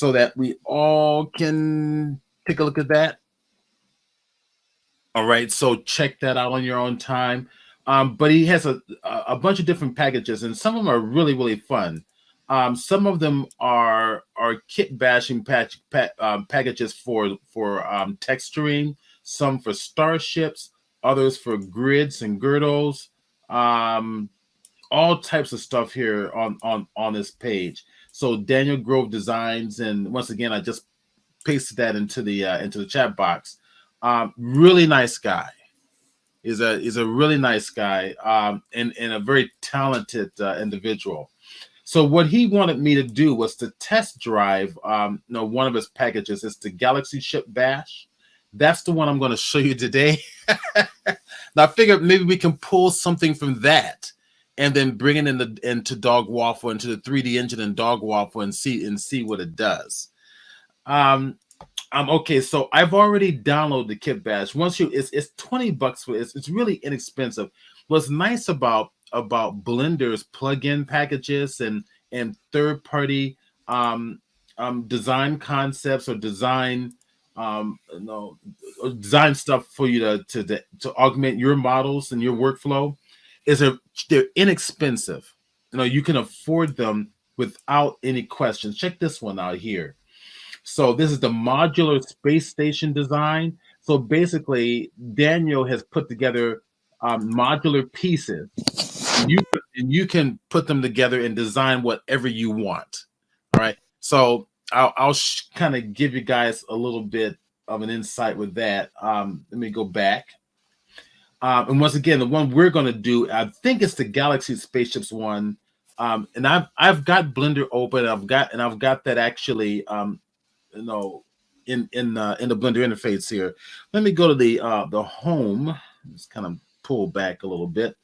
so that we all can take a look at that. All right, so check that out on your own time. But he has a bunch of different packages, and some of them are really really fun. Some of them are kit bashing packages for texturing, some for starships, others for grids and girdles. Um, all types of stuff here on this page. So Daniel Grove Designs, and once again, I just pasted that into the chat box. Really nice guy. Is a really nice guy, and a very talented individual. So what he wanted me to do was to test drive, one of his packages. It's the Galaxy Ship Bash. That's the one I'm going to show you today. Now I figured maybe we can pull something from that, and then bring it into Dog Waffle, into the 3D engine in Dog Waffle, and see what it does. Okay, so I've already downloaded the Kit Bash. It's $20 for it's really inexpensive. What's nice about Blender's plugin packages and third party design concepts or design design stuff for you to augment your models and your workflow they're inexpensive. You can afford them without any questions. Check this one out here. So this is the modular space station design. So basically, Daniel has put together modular pieces. You can put them together and design whatever you want. All right. So I'll kind of give you guys a little bit of an insight with that. Let me go back. And once again, the one we're going to do, I think it's the Galaxy Spaceships one. And I've got Blender open. I've got that actually. In the Blender interface here. Let me go to the home. Just kind of pull back a little bit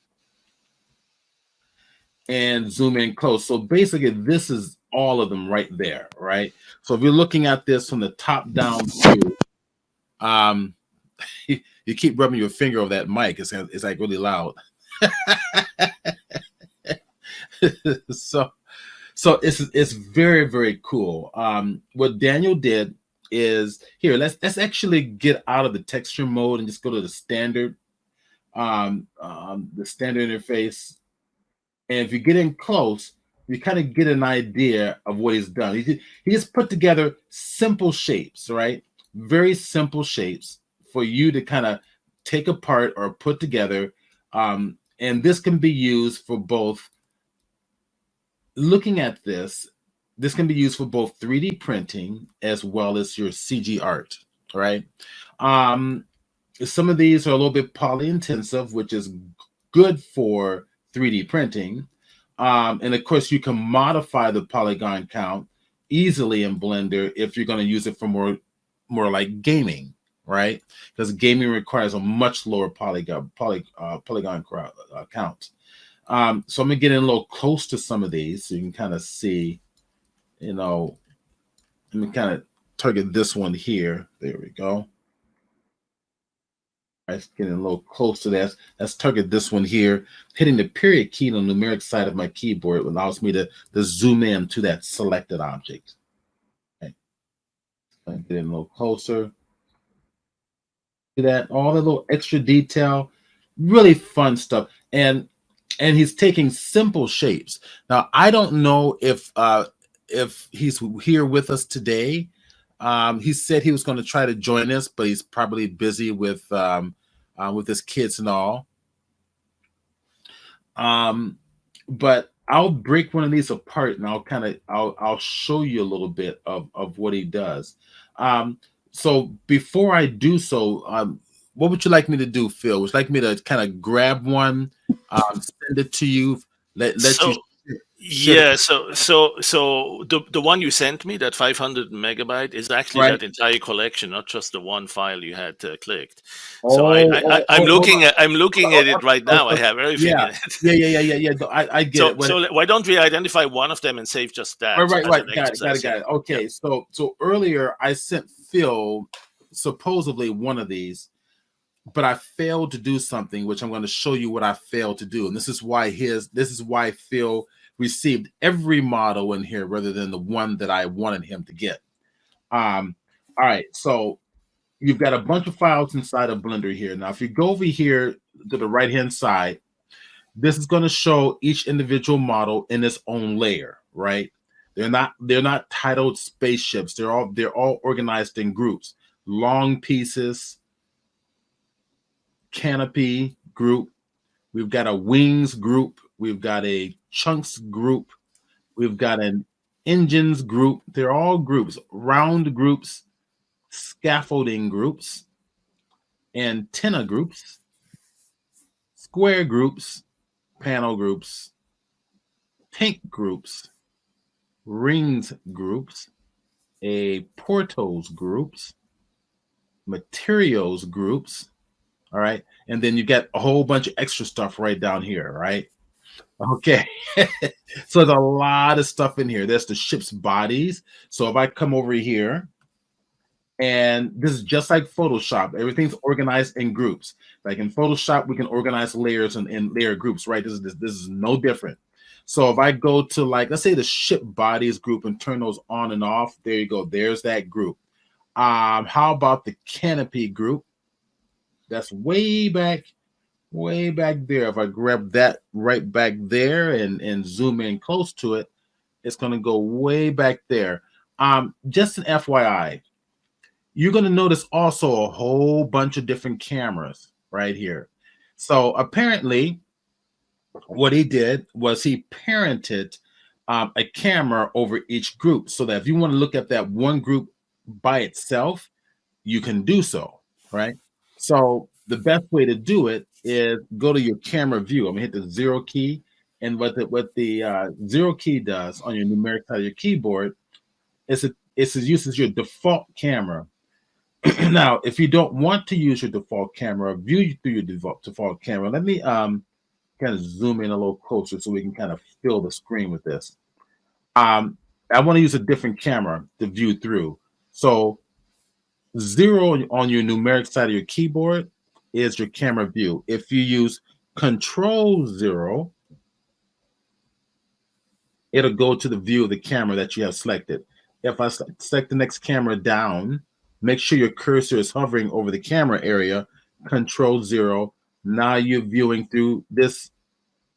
and zoom in close. So basically, this is all of them right there, right? So if you're looking at this from the top down view, you keep rubbing your finger over that mic. It's like really loud. So it's very very cool. What Daniel did is here. Let's actually get out of the texture mode and just go to the standard interface. And if you get in close, you kind of get an idea of what he's done. He just put together simple shapes, right? Very simple shapes for you to kind of take apart or put together. And this can be used for both. Looking at this can be used for both 3D printing as well as your CG art, right? Some of these are a little bit poly intensive, which is good for 3D printing. And of course, you can modify the polygon count easily in Blender if you're going to use it for more like gaming, right? Because gaming requires a much lower polygon count. So I'm gonna get in a little close to some of these so you can kind of see, let me kind of target this one here. There we go. Let's get in a little close to that. Let's target this one here. Hitting the period key on the numeric side of my keyboard allows me to zoom in to that selected object. Okay. Get in a little closer. See that? All the little extra detail. Really fun stuff. And he's taking simple shapes. Now, I don't know if he's here with us today. He said he was going to try to join us, but he's probably busy with his kids and all. But I'll break one of these apart and I'll show you a little bit of what he does. So before I do so, what would you like me to do, Phil? Would you like me to kind of grab one, send it to you, let you? Yeah, so the one you sent me, that 500 megabyte, is actually that entire collection, not just the one file you had clicked. So I'm looking at it right now. I have everything in it. Yeah. I get it. So why don't we identify one of them and save just that? Right. Got it. Okay, yeah. So earlier I sent Phil supposedly one of these, but I failed to do something, which I'm going to show you what I failed to do, and this is why Phil received every model in here rather than the one that I wanted him to get. All right, so you've got a bunch of files inside of Blender here. Now, if you go over here to the right-hand side, this is going to show each individual model in its own layer, right? They're not titled spaceships. They're all organized in groups. Long pieces, canopy group. We've got a wings group. We've got a chunks group. We've got an engines group. They're all groups, round groups, scaffolding groups, antenna groups, square groups, panel groups, tank groups, rings groups, a portals groups, materials groups. All right. And then you get a whole bunch of extra stuff right down here, right? Okay. So there's a lot of stuff in here. There's the ship's bodies. So if I come over here, and this is just like Photoshop, everything's organized in groups. Like in Photoshop, we can organize layers and layer groups, right? This is no different. So if I go to, like, let's say the ship bodies group and turn those on and off, there you go. There's that group. How about the canopy group? That's way back there. If I grab that right back there and zoom in close to it, it's going to go way back there. Just an FYI, you're going to notice also a whole bunch of different cameras right here. So apparently what he did was he parented a camera over each group, so that if you want to look at that one group by itself, you can do so, right? So the best way to do it is go to your camera view. I'm gonna hit the 0 key, and what the 0 key does on your numeric side of your keyboard is it uses your default camera. Now, if you don't want to use your default camera, view through your default camera. Let me kind of zoom in a little closer so we can kind of fill the screen with this. I want to use a different camera to view through. So 0 on your numeric side of your keyboard is your camera view. If you use Control 0, it'll go to the view of the camera that you have selected. If I select the next camera down, make sure your cursor is hovering over the camera area, Control 0. Now you're viewing through this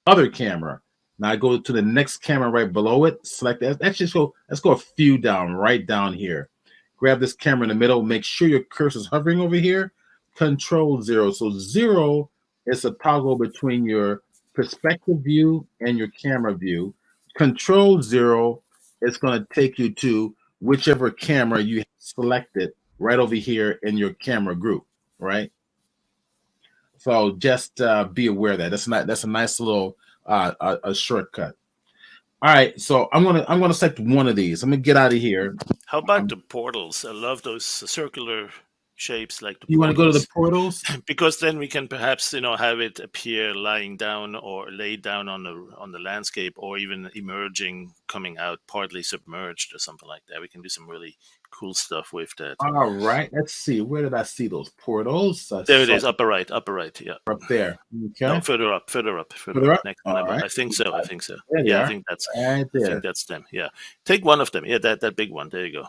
other camera. Now I go to the next camera right below it, select that. Let's go a few down, right down here. Grab this camera in the middle, make sure your cursor is hovering over here, Control 0. So 0 is a toggle between your perspective view and your camera view. Control 0 is going to take you to whichever camera you selected right over here in your camera group, right? So just be aware of that. That's a nice little a shortcut. All right, so I'm gonna select one of these. I'm gonna get out of here. How about the portals? I love those circular shapes like the You want to go to the portals? because then we can perhaps have it appear lying down or laid down on the landscape, or even emerging, coming out partly submerged or something like that. We can do some really cool stuff with that. All right, let's see. Where did I see those portals? There it is, upper right, yeah. Up there. Okay. No, further up. Further up? Next All one, right. I think so. There Yeah, are. I think that's right there. I think that's them. Yeah, take one of them. Yeah, that big one. There you go.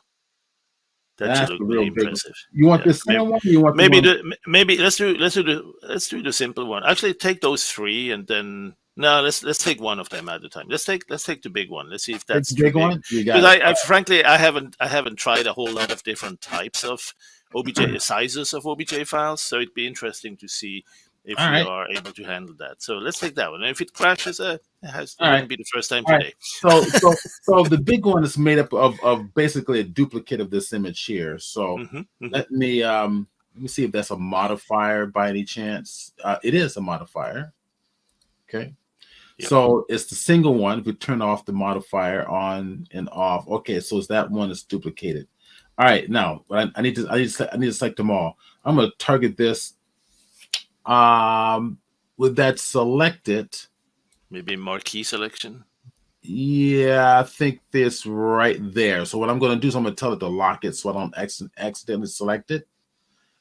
That should look really impressive. You want this center one? Or you want maybe let's do the simple one. Actually, take those 3 and then let's take one of them at a time. Let's take the big one. Let's see if that's the big one. Because I frankly I haven't tried a whole lot of different types of OBJ sizes of OBJ files, so it'd be interesting to see if we are able to handle that. So let's take that one. And if it crashes, it wouldn't be the first time today. So the big one is made up of basically a duplicate of this image here. So let me see if that's a modifier by any chance. It is a modifier. Okay. Yep. So it's the single one. If we turn off the modifier on and off. Okay, so it's that one is duplicated. All right, now I need to select them all. I'm going to target this. With that selected, maybe marquee selection. Yeah, I think this right there. So what I'm going to do is I'm going to tell it to lock it so I don't accidentally select it.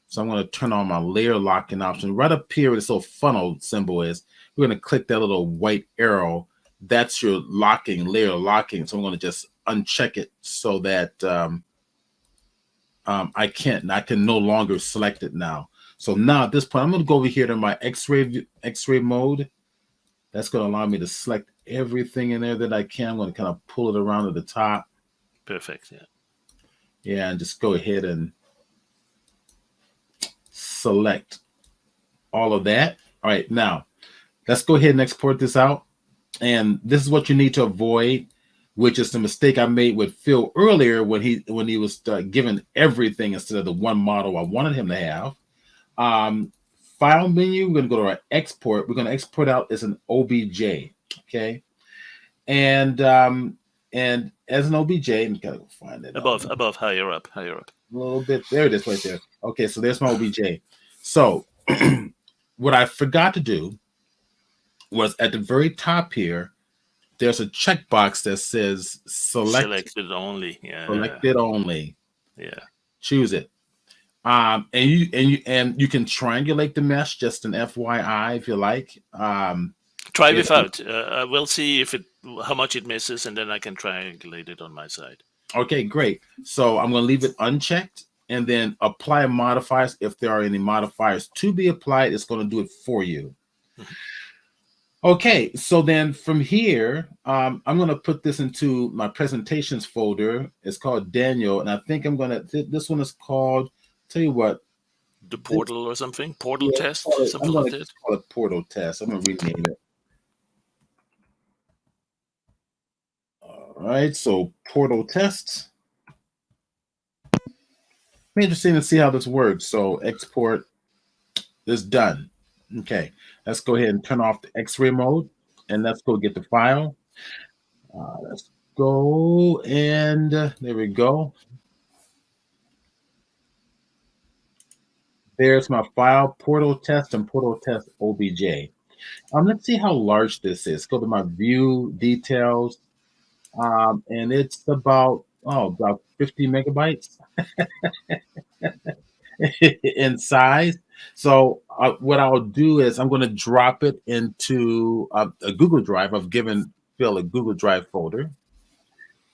So I'm going to turn on my layer locking option right up here where this little funnel symbol is. We're going to click that little white arrow. That's your layer locking. So I'm going to just uncheck it so that I can't. I can no longer select it now. So now at this point, I'm going to go over here to my X-ray mode. That's going to allow me to select everything in there that I can. I'm going to kind of pull it around to the top. Perfect. Yeah. Yeah, and just go ahead and select all of that. All right, now let's go ahead and export this out. And this is what you need to avoid, which is the mistake I made with Phil earlier when he was given everything instead of the one model I wanted him to have. File menu, we're going to go to our export. We're going to export out as an OBJ, okay? And as an OBJ, and gotta go find it above, higher up. A little bit. There it is, right there. Okay, so there's my OBJ. So what I forgot to do was at the very top here, there's a checkbox that says selected only. Yeah. Selected only. Yeah. Choose it. And you can triangulate the mesh, just an FYI if you like. Try without. We'll see how much it misses, and then I can triangulate it on my side. Okay, great. So I'm going to leave it unchecked, and then apply modifiers. If there are any modifiers to be applied, it's going to do it for you. Okay, so then from here, I'm going to put this into my presentations folder. It's called Daniel, and I think I'm going to. This one is called. Tell you what. The portal or something? Portal test? Something like that. Call it portal test. I'm going to rename it. All right, so portal tests. Interesting to see how this works. So export is done. Okay, let's go ahead and turn off the X-ray mode, and let's go get the file. Let's go, and there we go. There's my file, portal test and portal test OBJ. Let's see how large this is. Go to my view details, and it's about 50 megabytes in size. So what I'll do is I'm going to drop it into a Google Drive. I've given Phil a Google Drive folder,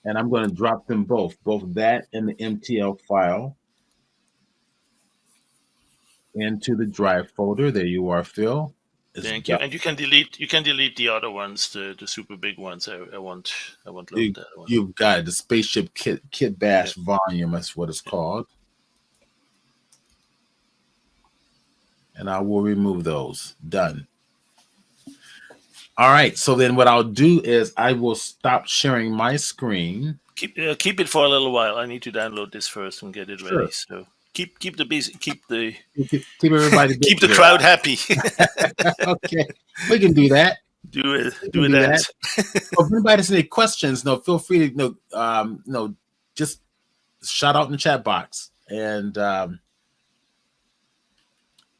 and I'm going to drop them both that and the MTL file into the drive folder. There you are, Phil. Thank you. And you can delete the other ones, the super big ones. I won't load that one. You've got it. The spaceship kit bash volume. That's what it's called. And I will remove those. Done. All right. So then what I'll do is I will stop sharing my screen. Keep it for a little while. I need to download this first and get it ready. So keep everybody keep the crowd happy. Okay, we can do that. Do that. So if anybody has any questions, feel free to just shout out in the chat box, and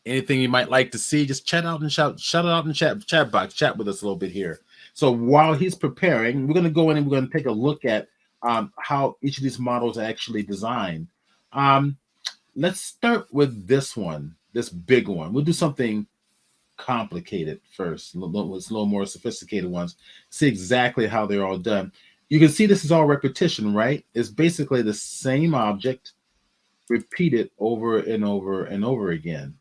anything you might like to see, just shout it out in the chat box. Chat with us a little bit here. So while he's preparing, we're going to go in and we're going to take a look at how each of these models are actually designed. Let's start with this one, this big one. We'll do something complicated first, a little more sophisticated ones. See exactly how they're all done. You can see this is all repetition, right? It's basically the same object repeated over and over and over again.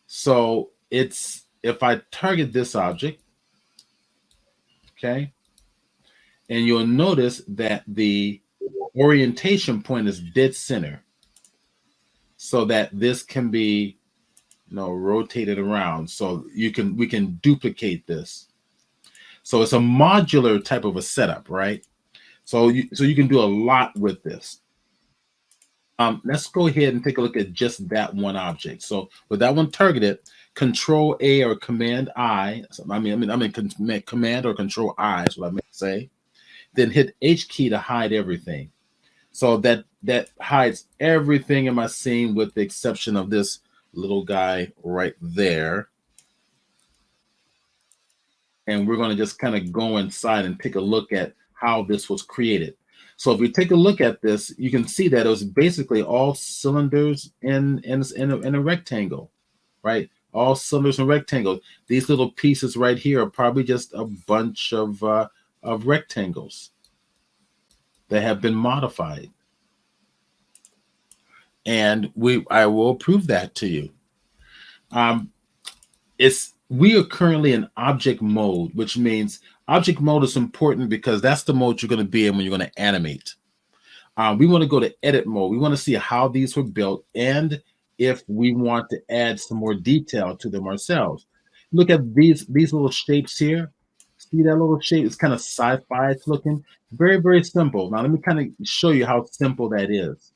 So if I target this object, okay, and you'll notice that the orientation point is dead center, so that this can be rotated around. So we can duplicate this. So it's a modular type of a setup, right? So you can do a lot with this. Let's go ahead and take a look at just that one object. So with that one targeted, Control A or Command I. Command or Control I is what I meant to say. Then hit H key to hide everything. So that hides everything in my scene with the exception of this little guy right there. And we're going to just kind of go inside and take a look at how this was created. So if we take a look at this, you can see that it was basically all cylinders in a rectangle, right? All cylinders and rectangles. These little pieces right here are probably just a bunch of rectangles. that have been modified. And I will prove that to you. Um, it's we are currently in object mode, which means object mode is important because that's the mode you're going to be in when you're going to animate. We want to go to edit mode. We want to see how these were built and if we want to add some more detail to them ourselves. Look at these little shapes here. See that little shape? It's kind of sci-fi looking. Very, very simple. Now let me kind of show you how simple that is.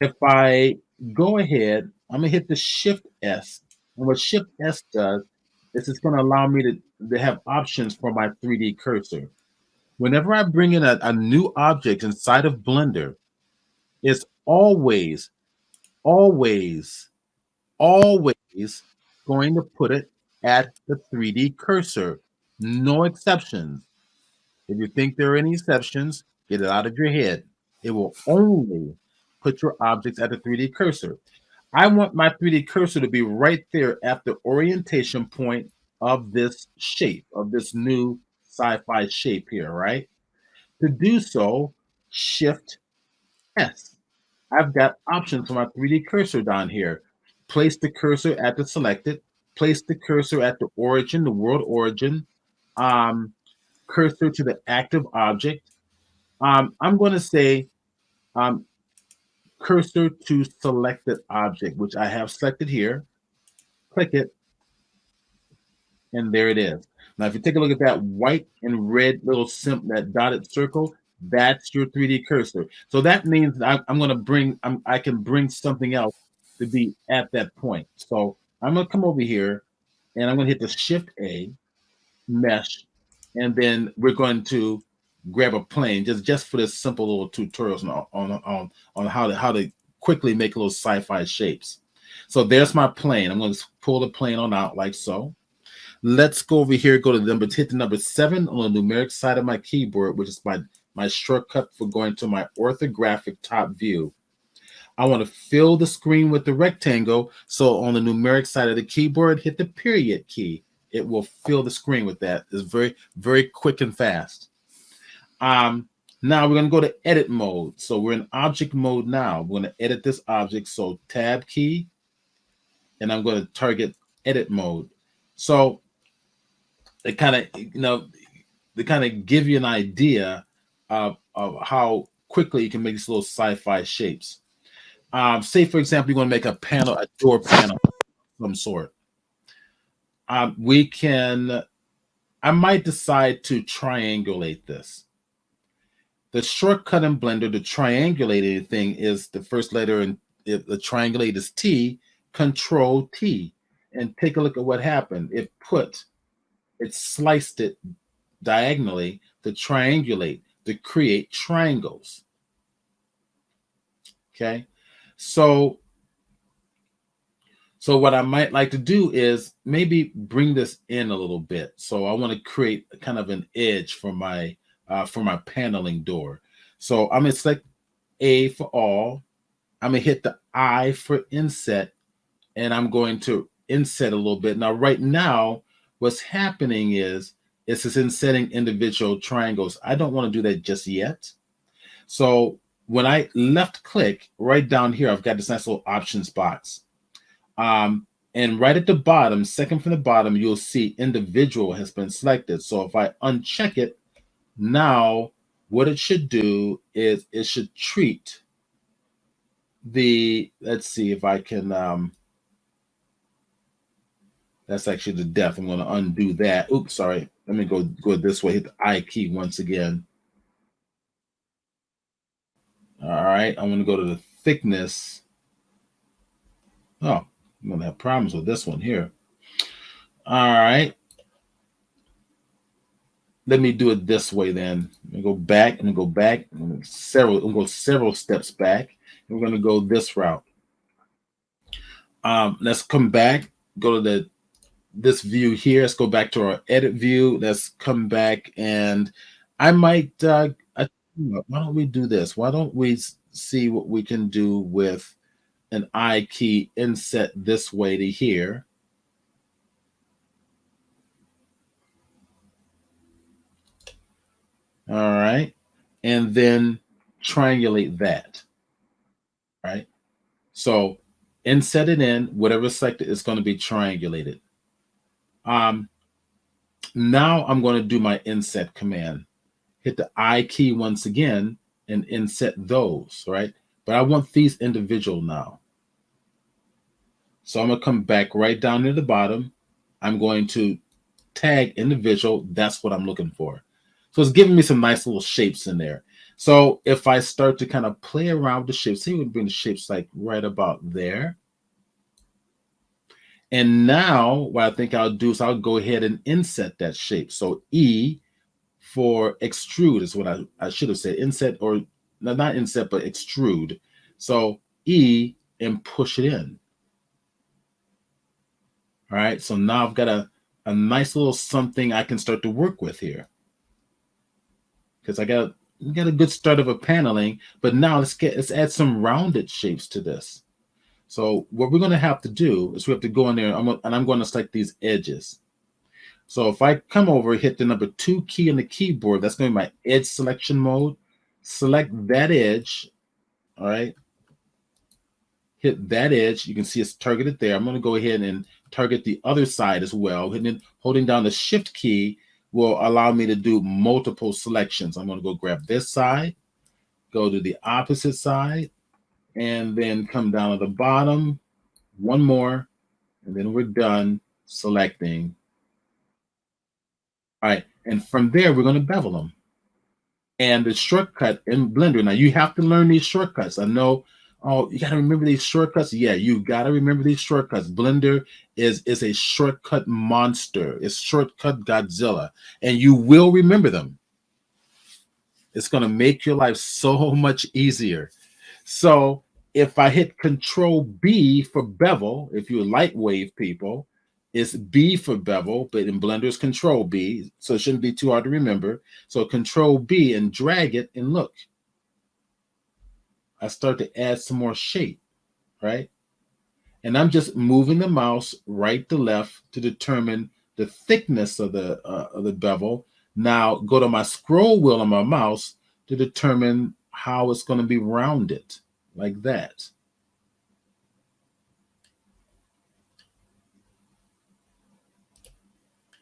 If I go ahead, I'm gonna hit the Shift S. And what Shift S does is it's gonna allow me to have options for my 3D cursor. Whenever I bring in a new object inside of Blender, it's always, always, always going to put it at the 3D cursor. No exceptions. If you think there are any exceptions, get it out of your head. It will only put your objects at the 3D cursor. I want my 3D cursor to be right there at the orientation point of this shape, of this new sci-fi shape here, right? To do so, Shift S. I've got options for my 3D cursor down here. Place the cursor at the selected, place the cursor at the origin, the world origin, um, cursor to the active object. I'm going to say um, cursor to selected object, which I have selected here. Click it, and there it is. Now, if you take a look at that white and red little that dotted circle, that's your 3D cursor. So that means I'm going to I can bring something else to be at that point. So I'm going to come over here, and I'm going to hit the Shift A, mesh, and then we're going to grab a plane just for this simple little tutorials on how to quickly make little sci-fi shapes. So there's my plane. I'm going to pull the plane on out like so. Let's go over here, hit the number 7 on the numeric side of my keyboard, which is my shortcut for going to my orthographic top view. I want to fill the screen with the rectangle. So on the numeric side of the keyboard, hit the period key. It will fill the screen with that. It's very, very quick and fast. Now we're going to go to edit mode. So we're in object mode now. We're going to edit this object. So tab key, and I'm going to target edit mode. So they kind of, they kind of give you an idea of how quickly you can make these little sci-fi shapes. Say, for example, you want to make a panel, a door panel of some sort. I might decide to triangulate this. The shortcut in Blender, the triangulated thing is the first letter, and if the triangulate is T, Control T. And take a look at what happened. It sliced it diagonally to triangulate, to create triangles. Okay, so what I might like to do is maybe bring this in a little bit. So I want to create kind of an edge for my paneling door. So I'm gonna select A for all. I'm gonna hit the I for inset, and I'm going to inset a little bit. Now, right now, what's happening is it's insetting individual triangles. I don't want to do that just yet. So when I left click right down here, I've got this nice little options box. And right at the bottom, second from the bottom, you'll see individual has been selected. So if I uncheck it, now what it should do is it should treat let's see if I can, that's actually the depth. I'm going to undo that. Oops, sorry. Let me go this way, hit the I key once again. All right, I'm going to go to the thickness. Oh, I'm going to have problems with this one here. All right. Let me do it this way then. I'm going to go back and go back. We'll go several steps back. We're going to go this route. Let's come back, go to this view here. Let's go back to our edit view. Let's come back, and I might, why don't we do this? Why don't we see what we can do with an I key inset this way to here. All right. and then triangulate that, right? So inset it in, whatever selected is going to be triangulated. Um, Now I'm going to do my inset command. Hit the I key once again and inset those, right? But I want these individual now. So I'm going to come back right down near the bottom. I'm going to tag individual. That's what I'm looking for. So it's giving me some nice little shapes in there. So if I start to kind of play around with the shapes, see, we bring the shapes like right about there. And now what I think I'll do is I'll go ahead and inset that shape. So E for extrude is what I should have said. Inset, or not inset, but extrude. So E and push it in. All right. So now I've got a nice little something I can start to work with here. Because I got a good start of a paneling, but now let's add some rounded shapes to this. So what we're going to have to do is we have to go in there, and I'm going to select these edges. So if I come over, hit the number 2 key on the keyboard, that's going to be my edge selection mode. Select that edge. All right. Hit that edge. You can see it's targeted there. I'm going to go ahead and target the other side as well. And then holding down the shift key will allow me to do multiple selections. I'm going to go grab this side, go to the opposite side, and then come down at the bottom. One more, and then we're done selecting. All right. And from there, we're going to bevel them. And the shortcut in Blender, now you have to learn these shortcuts. I know, oh, you got to remember these shortcuts. Yeah, you got to remember these shortcuts. Blender is a shortcut monster. It's shortcut Godzilla, and you will remember them. It's going to make your life so much easier. So if I hit Control B for bevel, if you're light wave people, it's B for bevel, but in Blender it's Control B, so it shouldn't be too hard to remember. So Control B and drag it, and look, I start to add some more shape, right? And I'm just moving the mouse right to left to determine the thickness of the bevel. Now go to my scroll wheel on my mouse to determine how it's going to be rounded, like that.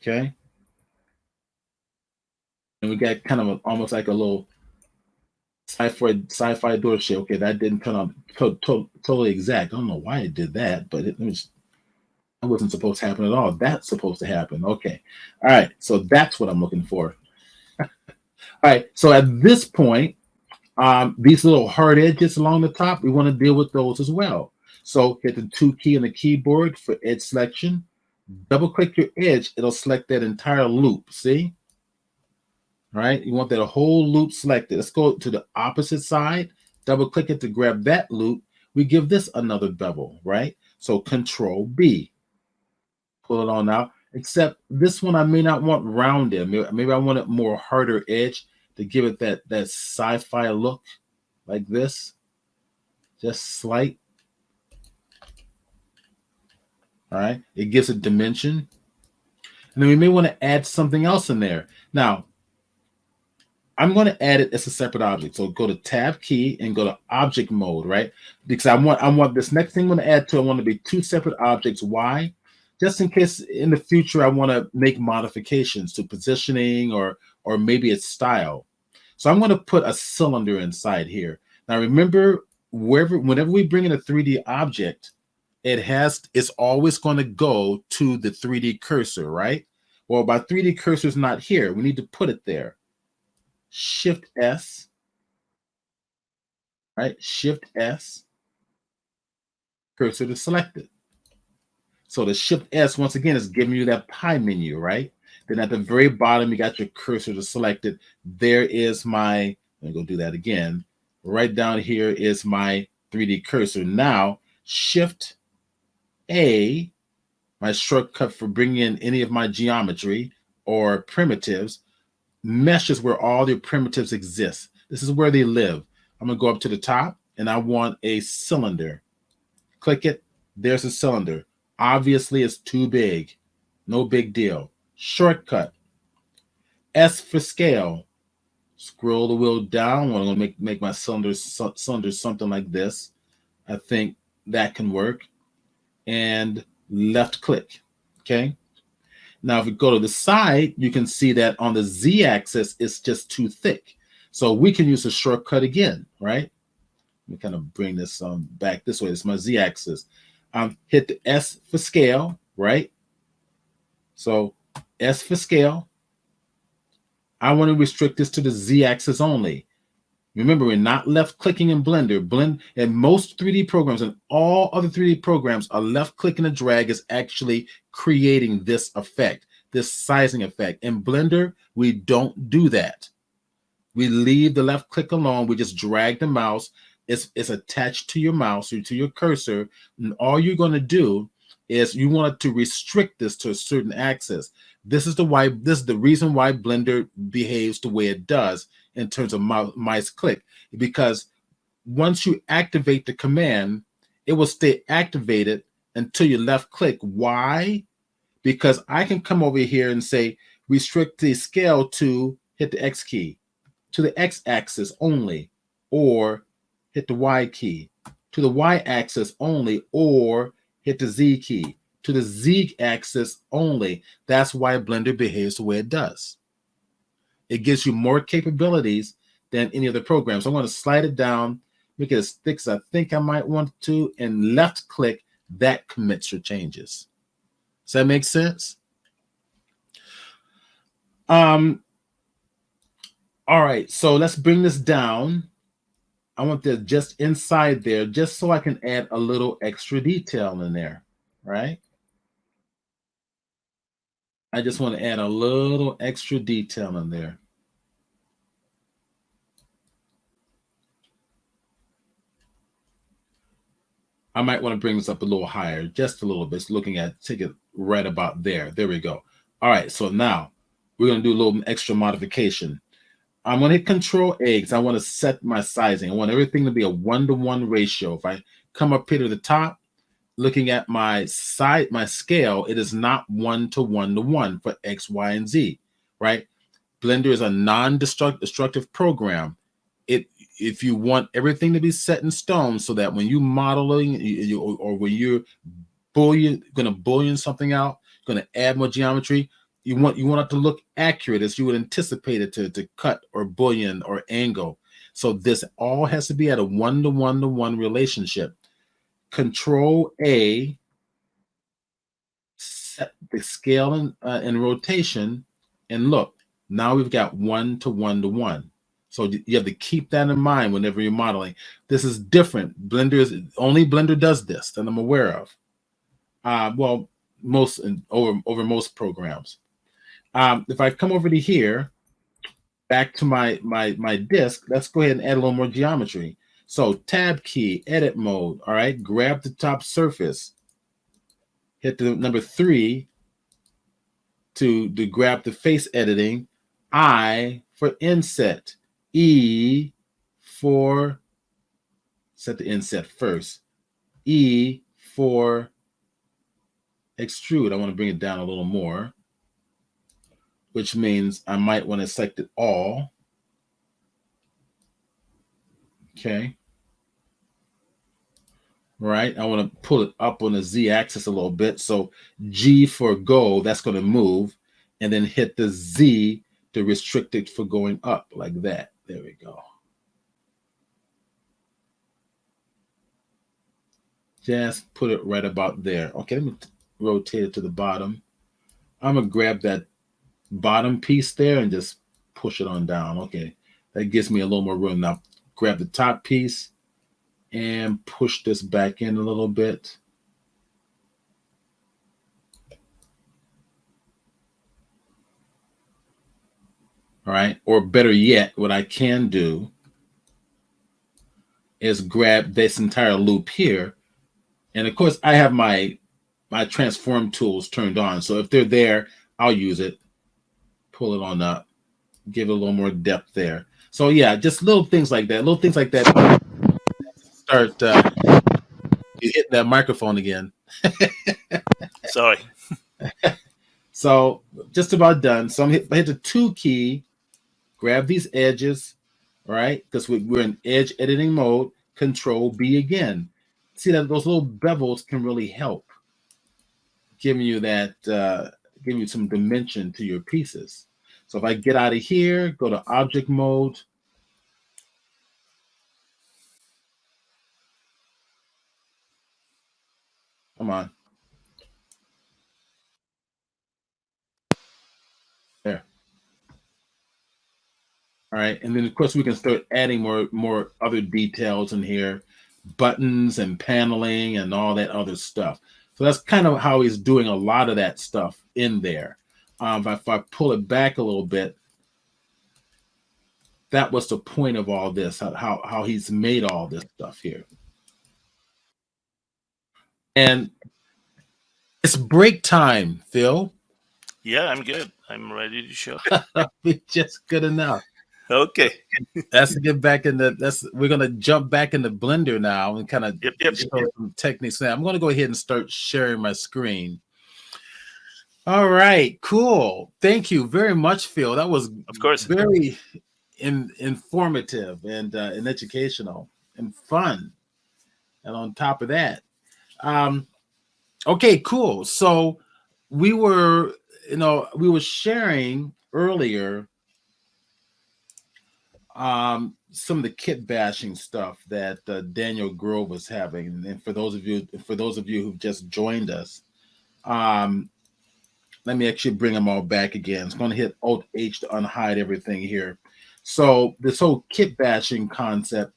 Okay. And we got kind of almost like a little sci-fi door shape. Okay, that didn't turn out totally exact. I don't know why it did that, but it wasn't supposed to happen at all. That's supposed to happen. Okay. All right. So that's what I'm looking for. All right. So at this point, these little hard edges along the top, we want to deal with those as well. So hit the 2 key on the keyboard for edge selection. Double click your edge. It'll select that entire loop. See? All right. You want that whole loop selected. Let's go to the opposite side. Double click it to grab that loop. We give this another bevel, right? So Control B. Pull it on out. Except this one I may not want rounded. Maybe I want it more harder edge to give it that sci-fi look, like this. Just slight. All right. It gives it dimension. And then we may want to add something else in there. Now, I'm going to add it as a separate object. So go to Tab key and go to Object Mode, right? Because I want this next thing I'm going to add to, I want to be 2 separate objects. Why? Just in case in the future I want to make modifications to positioning or maybe its style. So I'm going to put a cylinder inside here. Now remember, whenever we bring in a 3D object, it's always going to go to the 3D cursor, right? Well, my 3D cursor is not here. We need to put it there. Shift S, right? Shift S, cursor to selected. So the Shift S, once again, is giving you that pie menu, right? Then at the very bottom, you got your cursor to selected. There is my, let me go do that again. Right down here is my 3D cursor. Now, Shift A, my shortcut for bringing in any of my geometry or primitives. Mesh is where all your primitives exist. This is where they live. I'm going to go up to the top, and I want a cylinder. Click it. There's a cylinder. Obviously, it's too big. No big deal. Shortcut. S for scale. Scroll the wheel down. I'm going to make my cylinder something like this. I think that can work. And left click. Okay. Now, if we go to the side, you can see that on the Z axis, it's just too thick. So we can use a shortcut again, right? Let me kind of bring this back this way. It's my Z axis. Hit the S for scale, right? So S for scale. I want to restrict this to the Z axis only. Remember, we're not left clicking in Blender. And most 3D programs and all other 3D programs, a left click and a drag is actually creating this effect, this sizing effect. In Blender, we don't do that. We leave the left click alone. We just drag the mouse. It's attached to your mouse or to your cursor. And all you're going to do is you want to restrict this to a certain axis. This is the reason why Blender behaves the way it does in terms of mice click, because once you activate the command, it will stay activated until you left click. Why? Because I can come over here and say restrict the scale to hit the X key to the X axis only, or hit the Y key to the Y axis only, or hit the Z key to the Z axis only. That's why Blender behaves the way it does. It gives you more capabilities than any other program. So I'm going to slide it down, make it as thick as I think I might want to, and left click. That commits your changes. Does that make sense? All right, so let's bring this down. I want this just inside there, just so I can add a little extra detail in there, right? I just want to add a little extra detail in there. I might want to bring this up a little higher, just a little bit. So looking at, take it right about there. There we go. All right, so now we're going to do a little extra modification. I'm going to hit Control A because I want to set my sizing. I want everything to be a 1-to-1 ratio. If I come up here to the top, looking at my scale, it is not 1-to-1 for X, Y, and Z, right? Blender is a non-destructive program. If you want everything to be set in stone so that when you modeling or when you're going to boolean something out, going to add more geometry, you want it to look accurate as you would anticipate it to cut or boolean or angle. So this all has to be at a 1-to-1 relationship. Control A, set the scale and rotation, and look, now we've got 1-to-1. So you have to keep that in mind whenever you're modeling. This is different. Only Blender does this that I'm aware of. Well, over most programs. If I come over to here, back to my disk, let's go ahead and add a little more geometry. So tab key, edit mode. All right, grab the top surface, hit the number 3 to grab the face editing, I for inset, E for set the inset first, E for extrude. I want to bring it down a little more, which means I might want to select it all. Okay. Right. I want to pull it up on the Z axis a little bit. So G for go, that's going to move, and then hit the Z to restrict it for going up like that. There we go. Just put it right about there. Okay, let me rotate it to the bottom. I'm going to grab that bottom piece there and just push it on down. Okay, that gives me a little more room. Now grab the top piece and push this back in a little bit. All right, or better yet, what I can do is grab this entire loop here. And of course, I have my transform tools turned on. So if they're there, I'll use it. Pull it on up, give it a little more depth there. So yeah, just little things like that. Little things like that. Start you hit that microphone again. Sorry. So just about done. So I hit the 2 key grab these edges, right? Because we're in edge editing mode. Control B again. See that those little bevels can really help giving you that, giving you some dimension to your pieces. So if I get out of here, go to object mode. Come on. There. All right. And then of course we can start adding more other details in here, buttons and paneling and all that other stuff. So that's kind of how he's doing a lot of that stuff in there. If I pull it back a little bit, that was the point of all this, how he's made all this stuff here. And it's break time, Phil. Yeah, I'm good. I'm ready to show. Be just good enough. Okay. That's to get back in the. That's we're gonna jump back into Blender now and kind of Yep. show some techniques. Now I'm gonna go ahead and start sharing my screen. All right, cool. Thank you very much, Phil. That was Of course very informative and educational and fun. And on top of that, okay, cool. So we were, we were sharing earlier some of the kit bashing stuff that Daniel Grove was having. And for those of you who've just joined us, let me actually bring them all back again. It's going to hit Alt H to unhide everything here. So this whole kit bashing concept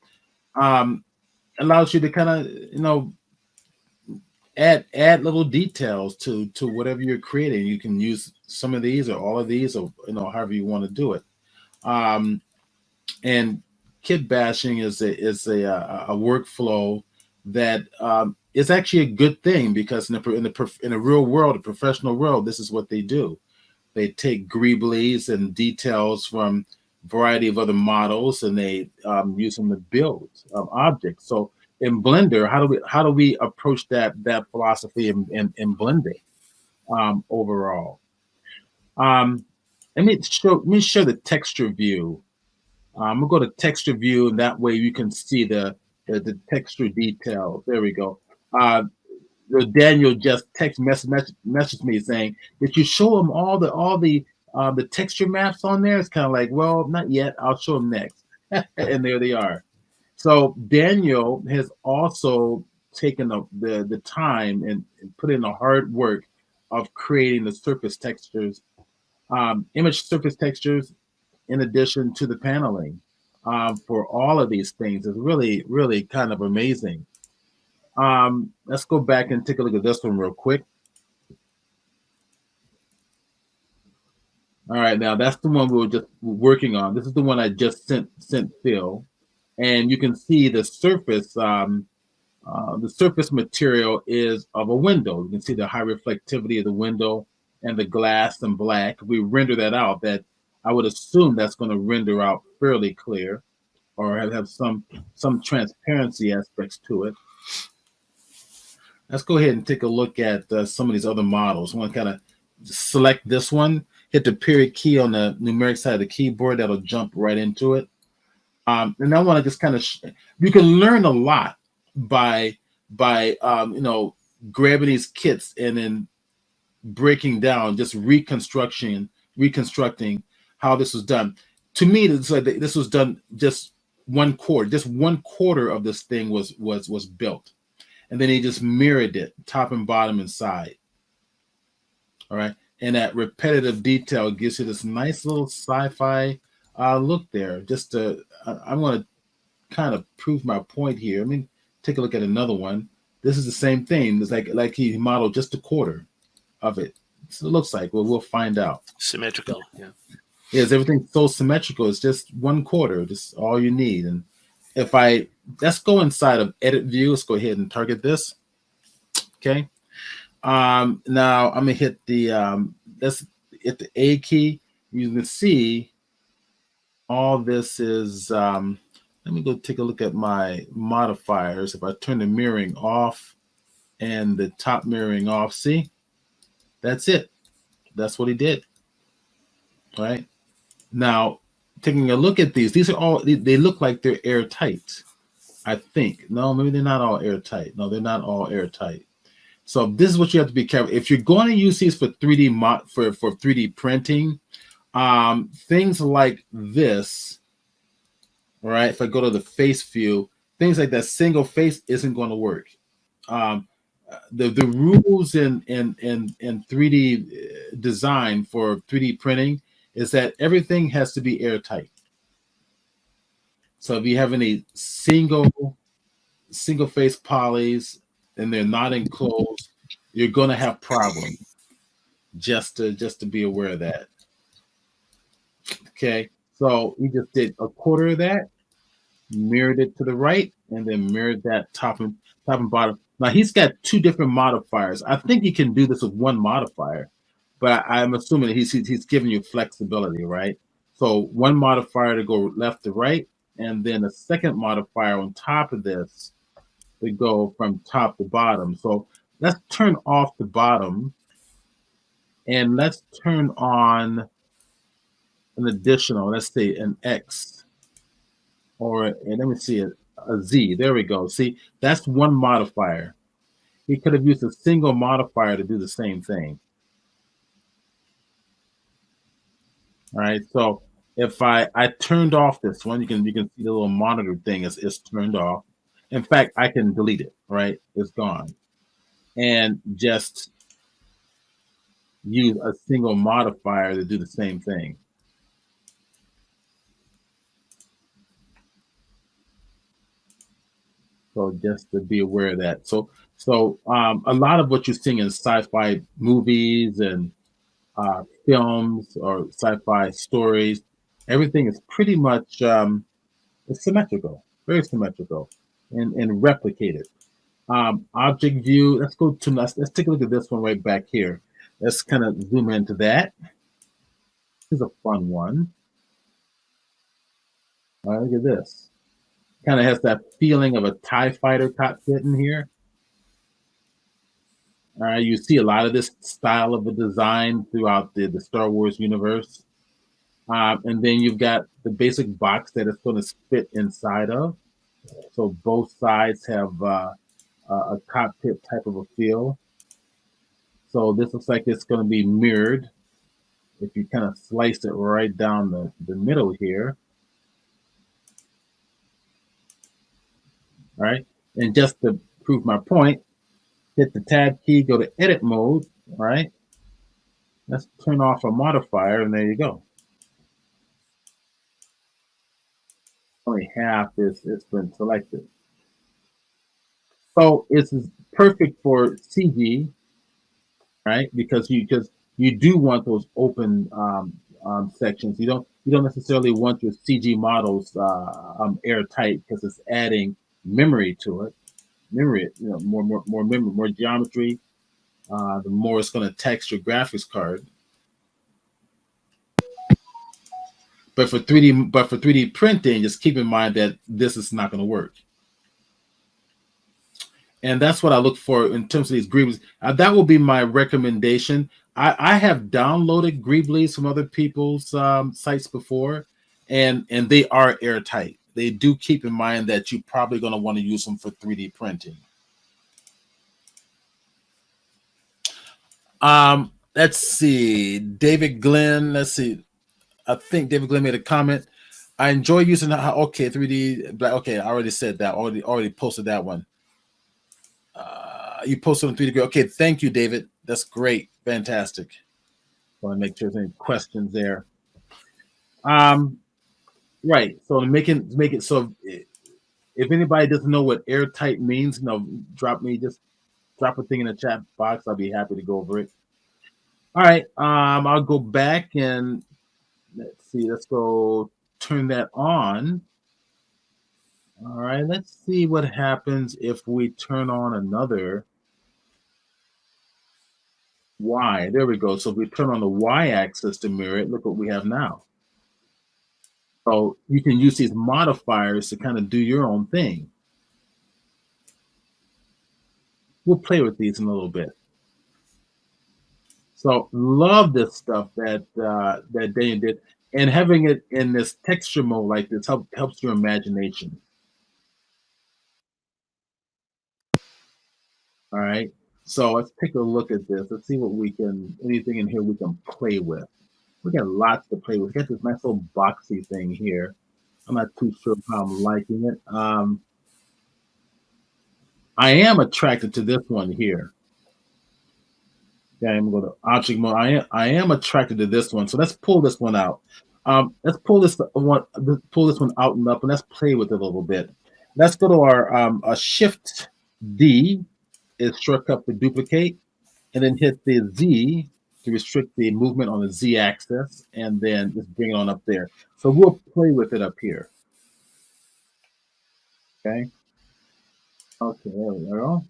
allows you to kind of add little details to whatever you're creating. You can use some of these or all of these, or however you want to do it. And kit bashing is a workflow that is actually a good thing, because in the real world, the professional world, this is what they do. They take greeblies and details from a variety of other models, and they use them to build objects. So in Blender, how do we approach that philosophy in Blender overall? Let me show the texture view. I'm gonna go to texture view, and that way you can see the texture detail. There we go. Daniel just messaged me saying, "Did you show him all the texture maps on there?" It's kind of like, well, not yet. I'll show him next. And there they are. So Daniel has also taken the time and put in the hard work of creating the surface textures, image surface textures, in addition to the paneling for all of these things. Is really, really kind of amazing. Let's go back and take a look at this one real quick. All right, now that's the one we were just working on. This is the one I just sent Phil, and you can see the surface. The surface material is of a window. You can see the high reflectivity of the window and the glass and black. If we render that out, that I would assume that's going to render out fairly clear, or have some transparency aspects to it. Let's go ahead and take a look at some of these other models. I want to kind of select this one, hit the period key on the numeric side of the keyboard. That'll jump right into it. And I want to just kind of, you can learn a lot by grabbing these kits and then breaking down, just reconstructing how this was done. To me, it's like this was done just one quarter. Just one quarter of this thing was built, and then he just mirrored it, top and bottom and side. All right, and that repetitive detail gives you this nice little sci-fi look there. Just I want to kind of prove my point here. I mean, take a look at another one. This is the same thing. It's like he modeled just a quarter of it. So it looks like. Well, we'll find out. Symmetrical, yeah. Yes, everything's so symmetrical. It's just one quarter. Just all you need. And if let's go inside of edit view. Let's go ahead and target this. Okay. Now I'm gonna hit the let's hit the A key. You can see all this is. Let me go take a look at my modifiers. If I turn the mirroring off and the top mirroring off, see, that's it. That's what he did. All right. Now, taking a look at these are all they look like they're airtight. I think no, maybe they're not all airtight. No, they're not all airtight. So this is what you have to be careful if you're going to use these for 3D for 3D printing. Things like this, all right. If I go to the face view, things like that single face isn't going to work. Um, the rules in 3D design for 3D printing is that everything has to be airtight. So if you have any single face polys and they're not enclosed, you're going to have problems. Just to be aware of that. Okay, so we just did a quarter of that, mirrored it to the right, and then mirrored that top and bottom. Now he's got two different modifiers. I think you can do this with one modifier, but I'm assuming that he's giving you flexibility, right? So one modifier to go left to right, and then a second modifier on top of this to go from top to bottom. So let's turn off the bottom, and let's turn on an additional, let's say an X, or let me see a Z. There we go. See, that's one modifier. He could have used a single modifier to do the same thing. All right. So if I turned off this one, you can see the little monitor thing is turned off. In fact, I can delete it. Right, it's gone, and just use a single modifier to do the same thing. So just to be aware of that. So a lot of what you're seeing in sci-fi movies and films or sci-fi stories, everything is pretty much it's symmetrical, very symmetrical, and replicated. Object view. Let's take a look at this one right back here. Let's kind of zoom into that. This is a fun one. All right, look at this. Kind of has that feeling of a TIE fighter cockpit in here. You see a lot of this style of a design throughout the Star Wars universe. And then you've got the basic box that it's going to fit inside of. So both sides have a cockpit type of a feel. So this looks like it's going to be mirrored. If you kind of slice it right down the middle here. All right. And just to prove my point, hit the tab key, go to edit mode. All right. Let's turn off a modifier, and there you go. Only half is been selected. So it's perfect for CG, right? Because you do want those open sections. You don't necessarily want your CG models airtight because it's adding memory to it. Memory, more memory, more geometry. The more it's going to tax your graphics card. But for 3D printing, just keep in mind that this is not going to work. And that's what I look for in terms of these Greeblies. That will be my recommendation. I have downloaded Greeblies from other people's sites before, and they are airtight. They do keep in mind that you're probably going to want to use them for 3D printing. Let's see. David Glenn. Let's see. I think David Glenn made a comment. I enjoy using okay 3D. Okay, I already said that. Already posted that one. You posted on 3D. Okay, thank you, David. That's great, fantastic. Want to make sure there's any questions there. Right. So to make it so, if anybody doesn't know what airtight means, drop a thing in the chat box. I'll be happy to go over it. All right. I'll go back and let's see. Let's go turn that on. All right. Let's see what happens if we turn on another Y. There we go. So if we turn on the Y axis to mirror it, look what we have now. So you can use these modifiers to kind of do your own thing. We'll play with these in a little bit. So love this stuff that Daniel did. And having it in this texture mode like this helps your imagination. All right. So let's take a look at this. Let's see what we can, anything in here we can play with. We got lots to play with. We got this nice little boxy thing here. I'm not too sure how I'm liking it. I am attracted to this one here. Okay, I'm going to object mode. I am attracted to this one. So let's pull this one out. Let's pull this one out and up, and let's play with it a little bit. Let's go to our Shift D is shortcut for duplicate, and then hit the Z to restrict the movement on the Z axis, and then just bring it on up there. So we'll play with it up here. Okay. Okay, there we go.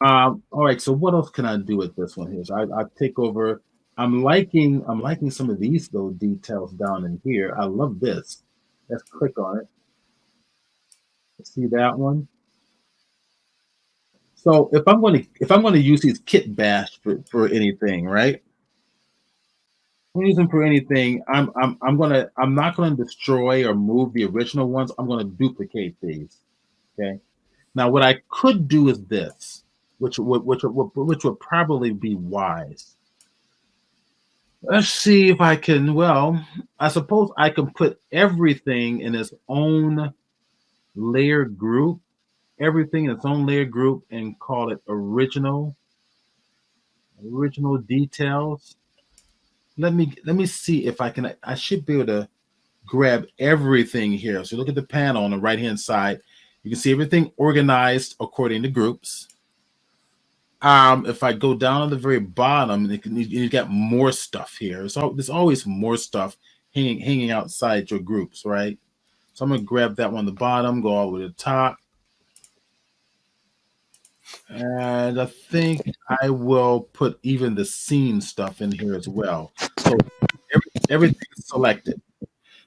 All right. So what else can I do with this one here? So I take over. I'm liking some of these little details down in here. I love this. Let's click on it. See that one? So if I'm going to use these kit bash for anything, right? I'm using for anything. I'm not gonna destroy or move the original ones. I'm gonna duplicate these. Okay. Now what I could do is this, which would probably be wise. Let's see if I can. Well, I suppose I can put everything in its own layer group, everything in its own layer group, and call it original details. Let me see if I can. I should be able to grab everything here. So look at the panel on the right hand side. You can see everything organized according to groups. If I go down on the very bottom, you got more stuff here. So there's always more stuff hanging outside your groups, right? So I'm gonna grab that one on the bottom, go all the way to the top. And I think I will put even the scene stuff in here as well. So everything is selected.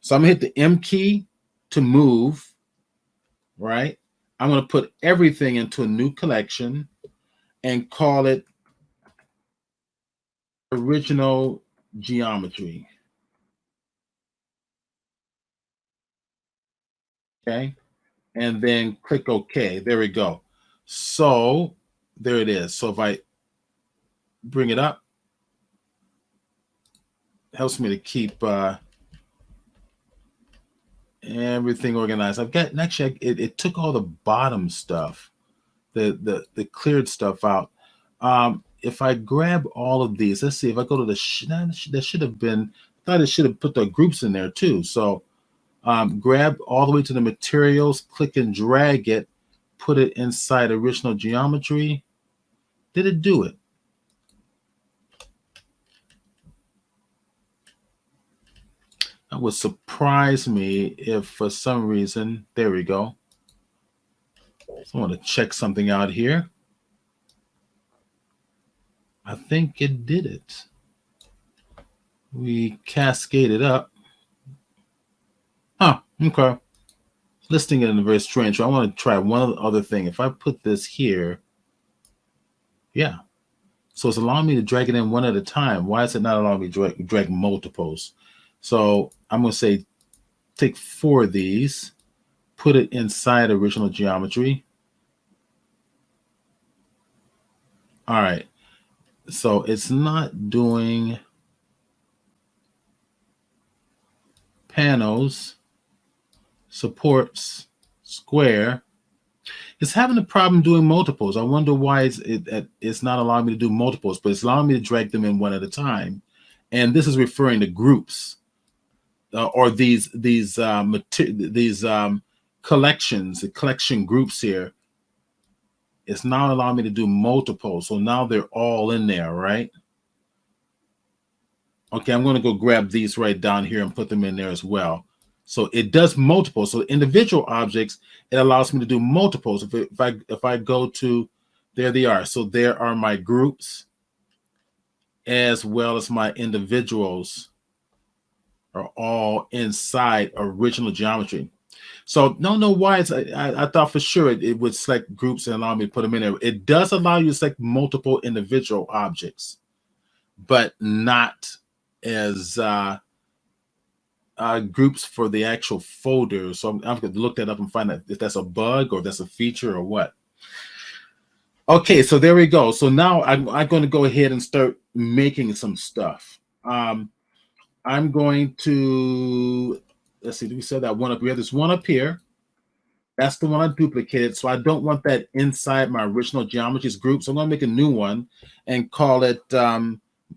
So I'm gonna hit the M key to move, right? I'm gonna put everything into a new collection and call it original geometry. Okay. And then click OK. There we go. So there it is. So if I bring it up, it helps me to keep everything organized. I've got actually it took all the bottom stuff, the cleared stuff out. If I grab all of these, let's see if I go to that should have been. I thought it should have put the groups in there too. So grab all the way to the materials, click and drag it, put it inside original geometry. Did it do it? That would surprise me if for some reason, there we go. So I want to check something out here. I think it did it. We cascaded up. Huh, okay. Listing it in a very strange way. I want to try one other thing. If I put this here, yeah. So it's allowing me to drag it in one at a time. Why is it not allowing me to drag multiples? So I'm going to say take 4 of these, put it inside original geometry. All right. So it's not doing panels, supports, square. It's having a problem doing multiples. I wonder why it's not allowing me to do multiples, but it's allowing me to drag them in one at a time. And this is referring to groups or these collections, the collection groups here. It's now allowing me to do multiples. So now they're all in there, right? Okay, I'm going to go grab these right down here and put them in there as well. So it does multiple. So individual objects, it allows me to do multiples. If I go to, there they are. So there are my groups as well as my individuals are all inside original geometry. So don't know why I thought for sure it would select groups and allow me to put them in there. It does allow you to select multiple individual objects, but not as groups for the actual folder. So I'm going to look that up and find out if that's a bug or that's a feature or what. Okay, so there we go. So now I'm going to go ahead and start making some stuff. I'm going to, let's see, we said that one up. We have this one up here. That's the one I duplicated. So I don't want that inside my original geometries group. So I'm going to make a new one and call it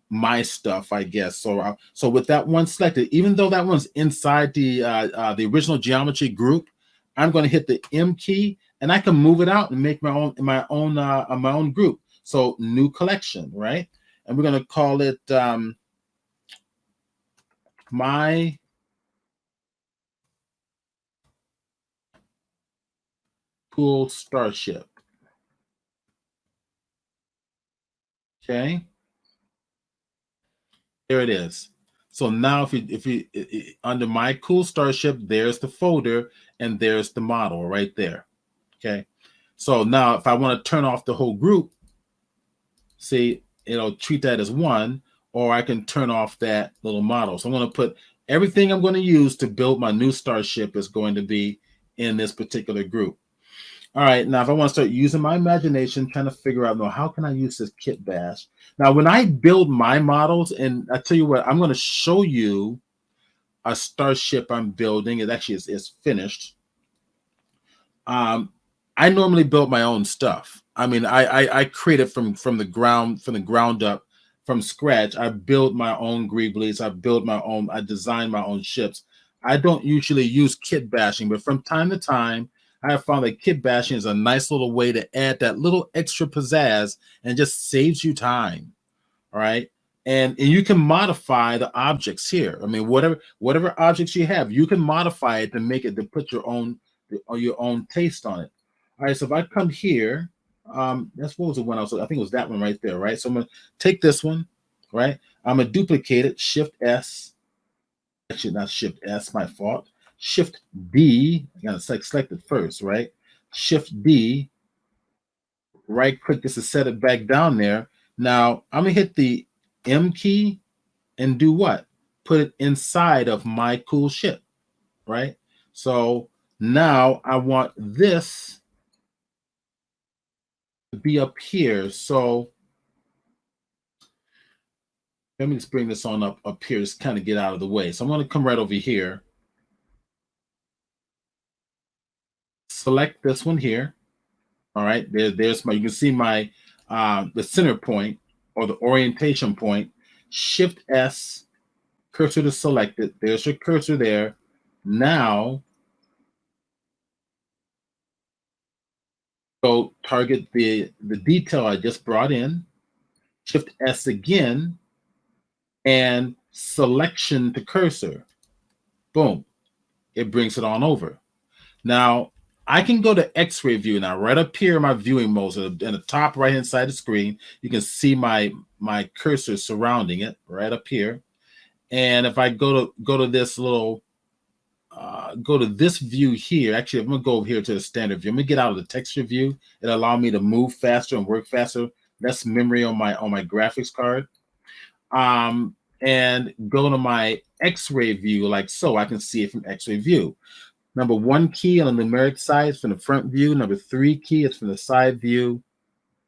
my stuff, I guess. So so with that one selected, even though that one's inside the original geometry group, I'm going to hit the M key and I can move it out and make my own group. So new collection, right? And we're going to call it my cool starship. Okay. There it is. So now if you under my cool starship, there's the folder and there's the model right there. Okay. So now if I want to turn off the whole group, see, it'll treat that as one, or I can turn off that little model. So I'm going to put everything I'm going to use to build my new starship is going to be in this particular group. All right, now if I want to start using my imagination, trying to figure out, no, how can I use this kit bash? Now, when I build my models, and I tell you what, I'm going to show you a starship I'm building. It actually is finished. I normally build my own stuff. I mean, I create it from the ground up, from scratch. I build my own Greeblies. I design my own ships. I don't usually use kit bashing, but from time to time, I have found that kit bashing is a nice little way to add that little extra pizzazz and just saves you time. All right. And you can modify the objects here. I mean, whatever objects you have, you can modify it to make it to put your own taste on it. All right. So if I come here, that's what was the one I think it was that one right there, right? So I'm gonna take this one, right? I'm gonna duplicate it, Shift S. Actually, not Shift S, my fault. Shift D. I gotta select it first, right? Shift D. Right click this to set it back down there. Now I'm gonna hit the M key and do what? Put it inside of my cool ship, right? So now I want this to be up here. So let me just bring this on up here, just kind of get out of the way. So I'm going to come right over here. Select this one here. All right, there's my, you can see my the center point or the orientation point. Shift S, cursor to select it. There's your cursor there. Now go target the detail I just brought in. Shift S again and selection to cursor. Boom. It brings it on over. Now, I can go to X-ray view now. Right up here in my viewing mode, so in the top right-hand side of the screen, you can see my cursor surrounding it right up here. And if I go to this little, go to this view here. Actually, I'm going to go over here to the standard view. I'm going to get out of the texture view. It'll allow me to move faster and work faster. Less memory on my graphics card. And go to my X-ray view like so. I can see it from X-ray view. Number 1 key on the numeric side is from the front view. Number 3 key is from the side view.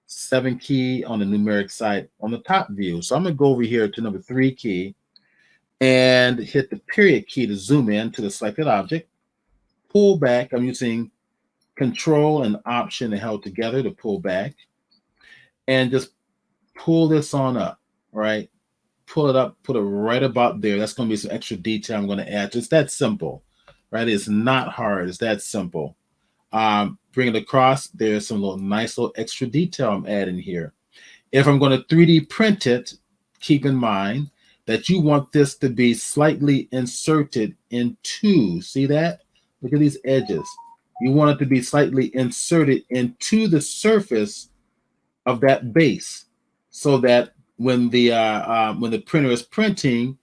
7 key on the numeric side on the top view. So I'm going to go over here to number 3 key and hit the period key to zoom in to the selected object. Pull back. I'm using Control and Option held together to pull back. And just pull this on up, right? Pull it up, put it right about there. That's going to be some extra detail I'm going to add. It's that simple, right? It's not hard. It's that simple. Bring it across. There's some nice little extra detail I'm adding here. If I'm going to 3D print it, keep in mind that you want this to be slightly inserted into, see that? Look at these edges. You want it to be slightly inserted into the surface of that base so that when the printer is printing,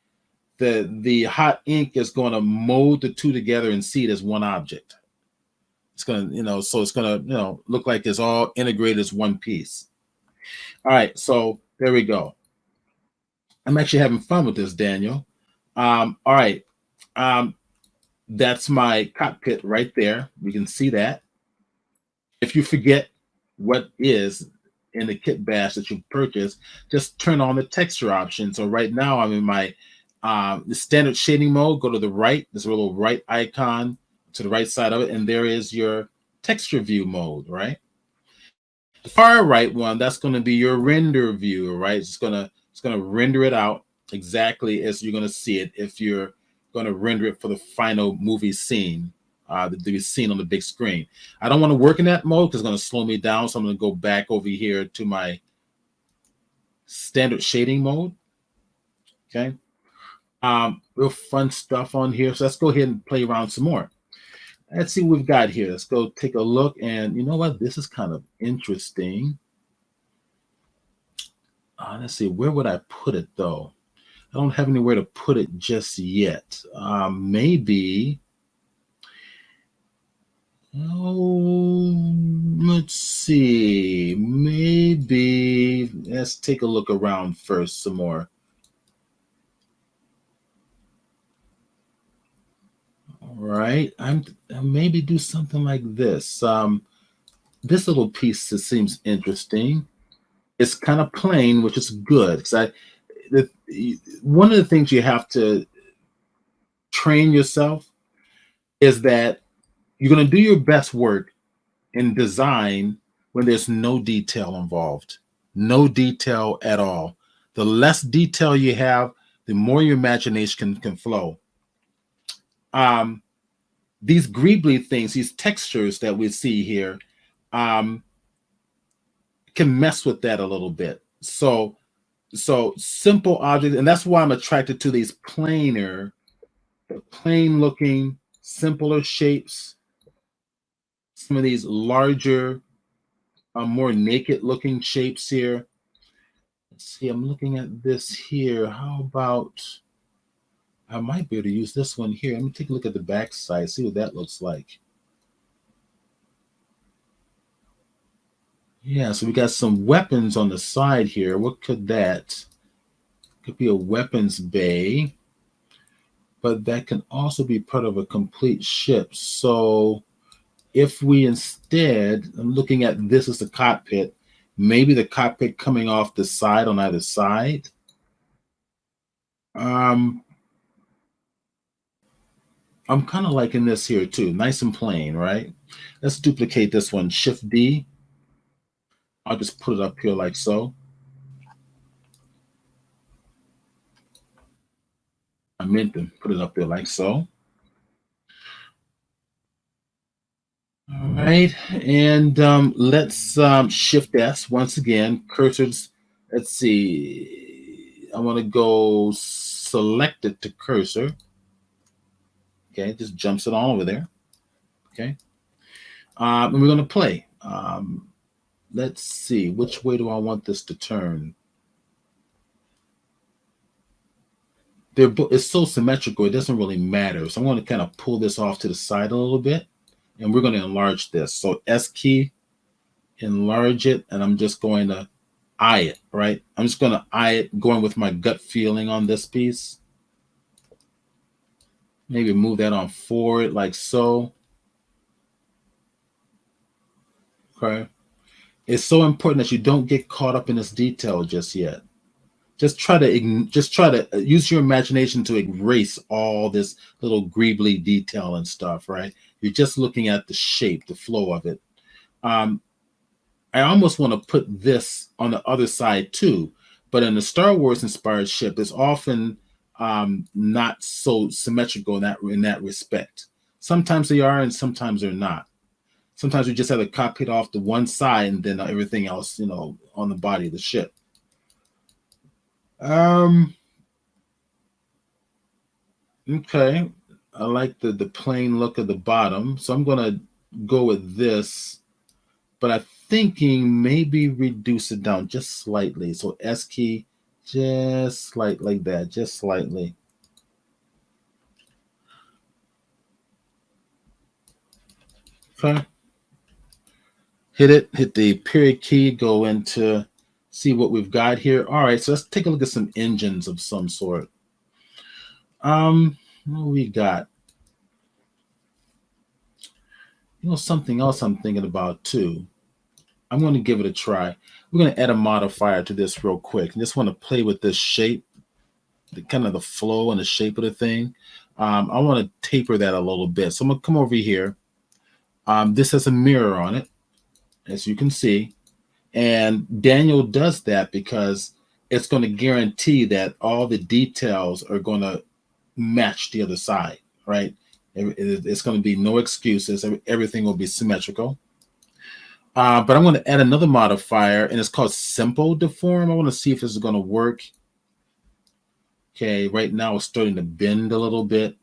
the hot ink is going to mold the two together and see it as one object. It's going to, so it's going to, look like it's all integrated as one piece. All right, so there we go. I'm actually having fun with this, Daniel. All right. Um, that's my cockpit right there. We can see that. If you forget what is in the kit bash that you purchased, just turn on the texture option. So right now I'm in my the standard shading mode. Go to the right. There's a little right icon to the right side of it, and there is your texture view mode, right? The far right one, that's going to be your render view, right? It's gonna render it out exactly as you're going to see it if you're going to render it for the final movie scene to be seen on the big screen. I don't want to work in that mode because it's going to slow me down, so I'm going to go back over here to my standard shading mode. Okay, real fun stuff on here. So let's go ahead and play around some more. Let's see what we've got here. Let's go take a look, and you know what? This is kind of interesting. Let's see, where would I put it though? I don't have anywhere to put it just yet. Maybe. Oh, let's see. Maybe let's take a look around first some more. All right, I'll maybe do something like this. This little piece seems interesting. It's kind of plain, which is good because the, one of the things you have to train yourself is that you're going to do your best work in design when there's no detail involved, no detail at all. The less detail you have, the more your imagination can flow. Um, these greebly things, these textures that we see here, um, can mess with that a little bit. So simple objects, and that's why I'm attracted to these plain looking, simpler shapes. Some of these larger, more naked looking shapes here. Let's see, I'm looking at this here. How about I might be able to use this one here. Let me take a look at the back side, see what that looks like. Yeah, so we got some weapons on the side here. What could that? Could be a weapons bay, but that can also be part of a complete ship. So if we instead, I'm looking at this as the cockpit, maybe the cockpit coming off the side on either side. Um, I'm kind of liking this here too. Nice and plain, right? Let's duplicate this one. Shift D. I'll just put it up here like so. I meant to put it up there like so. All right. And let's Shift S once again. Cursors. Let's see. I want to go select it to cursor. Okay. Just jumps it all over there. Okay. And we're going to play. Let's see. Which way do I want this to turn? It's so symmetrical, it doesn't really matter. So I'm going to kind of pull this off to the side a little bit, and we're going to enlarge this. So S key, enlarge it, and I'm just going to eye it, right? I'm just going to eye it, going with my gut feeling on this piece. Maybe move that on forward like so. Okay. It's so important that you don't get caught up in this detail just yet. Just try to use your imagination to erase all this little greebly detail and stuff, right? You're just looking at the shape, the flow of it. I almost want to put this on the other side too, but in the Star Wars inspired ship, it's often not so symmetrical in that respect. Sometimes they are, and sometimes they're not. Sometimes we just have the cockpit off to one side, and then everything else, on the body of the ship. Okay. I like the plain look of the bottom. So I'm gonna go with this, but I'm thinking maybe reduce it down just slightly. So S key, just slight like that, just slightly. Okay. Hit the period key, go into see what we've got here. All right, so let's take a look at some engines of some sort. What we got? Something else I'm thinking about too. I'm going to give it a try. We're going to add a modifier to this real quick. I just want to play with this shape, the kind of the flow and the shape of the thing. I want to taper that a little bit. So I'm going to come over here. This has a mirror on it, as you can see. And Daniel does that because it's going to guarantee that all the details are going to match the other side, right? It's going to be no excuses. Everything will be symmetrical. But I'm going to add another modifier, and it's called Simple Deform. I want to see if this is going to work. Okay, right now it's starting to bend a little bit.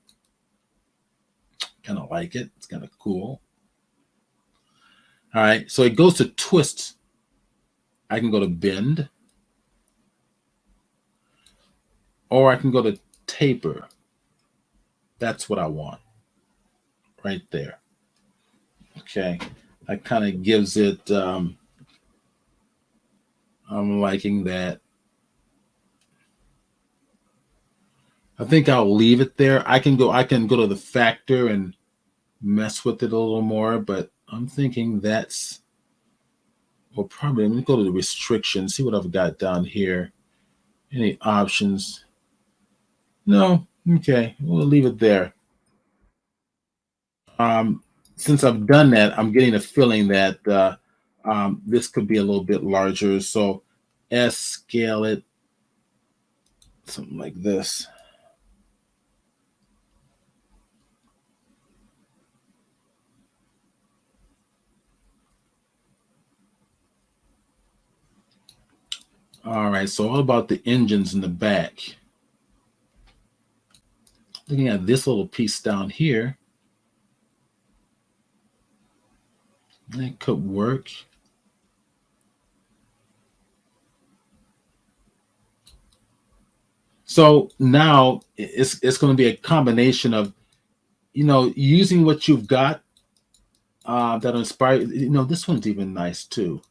Kind of like it. It's kind of cool. All right, so it goes to twist. I can go to bend, or I can go to taper. That's what I want right there. Okay, that kind of gives it, I'm liking that. I think I'll leave it there. I can go to the factor and mess with it a little more, but I'm thinking that's, well, probably let me go to the restrictions, see what I've got down here. Any options? No. Okay, we'll leave it there. Since I've done that, I'm getting a feeling that this could be a little bit larger. So S scale it, something like this. All right, so all about the engines in the back. Looking at this little piece down here, it could work. So now it's going to be a combination of, using what you've got that inspire. This one's even nice too.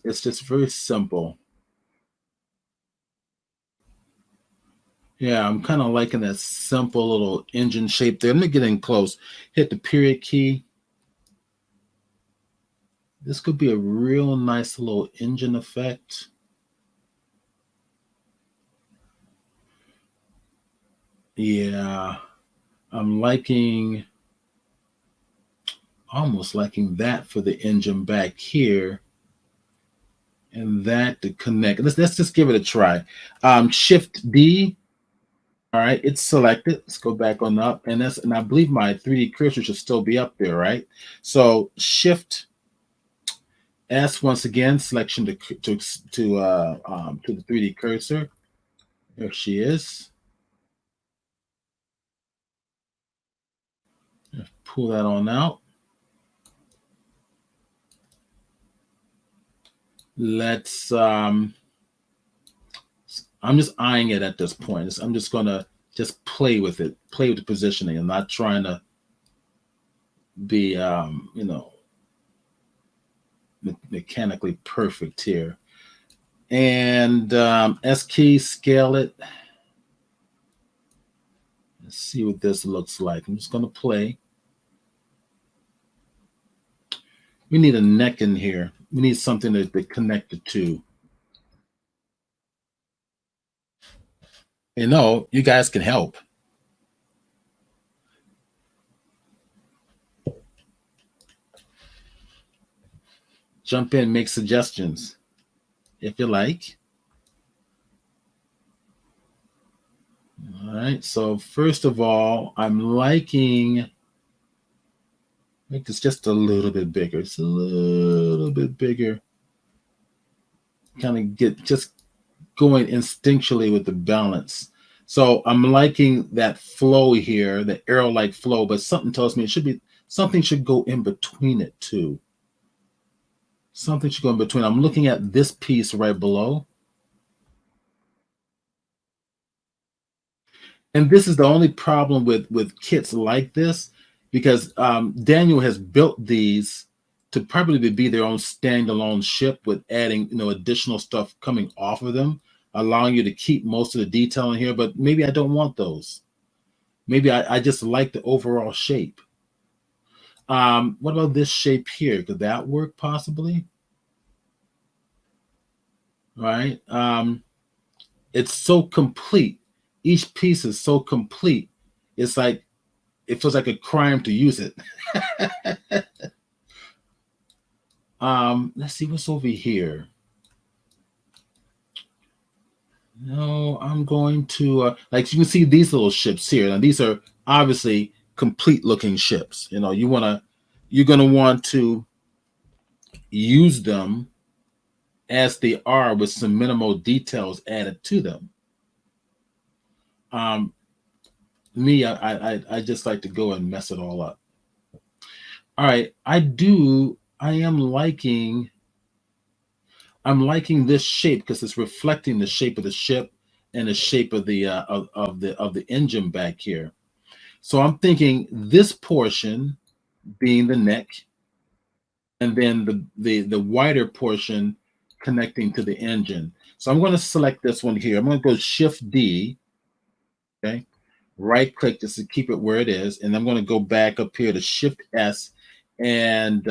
It's just very simple. Yeah, I'm kind of liking that simple little engine shape there. Let me get in close. Hit the period key. This could be a real nice little engine effect. Yeah, I'm almost liking that for the engine back here. And that to connect. Let's just give it a try. Shift D. All right, it's selected. Let's go back on up, and I believe my 3D cursor should still be up there, right? So Shift S once again, selection to the 3D cursor. There she is. Pull that on out. Let's. I'm just eyeing it at this point. I'm just gonna just play with it, play with the positioning. I'm not trying to be, mechanically perfect here. And S key, scale it. Let's see what this looks like. I'm just going to play. We need a neck in here. We need something to connect the two. You guys can help. Jump in, make suggestions if you like. All right, so first of all, I'm liking, make this just a little bit bigger. It's a little bit bigger. Kind of get just going instinctually with the balance. So I'm liking that flow here, the arrow-like flow, but something tells me something should go in between it too. Something should go in between. I'm looking at this piece right below. And this is the only problem with kits like this, because Daniel has built these to probably be their own standalone ship with adding, additional stuff coming off of them, allowing you to keep most of the detail in here. But maybe I don't want those. Maybe I just like the overall shape. What about this shape here? Could that work possibly? Right. It's so complete. Each piece is so complete. It's like it feels like a crime to use it. Let's see what's over here. No, I'm going to like you can see these little ships here. Now these are obviously complete looking ships. You're gonna want to use them as they are with some minimal details added to them. Me, I just like to go and mess it all up. All right, I'm liking this shape because it's reflecting the shape of the ship and the shape of the of the engine back here. So I'm thinking this portion being the neck, and then the wider portion connecting to the engine. So I'm going to select this one here. I'm going to go Shift D. Okay, right click just to keep it where it is, and I'm going to go back up here to Shift S and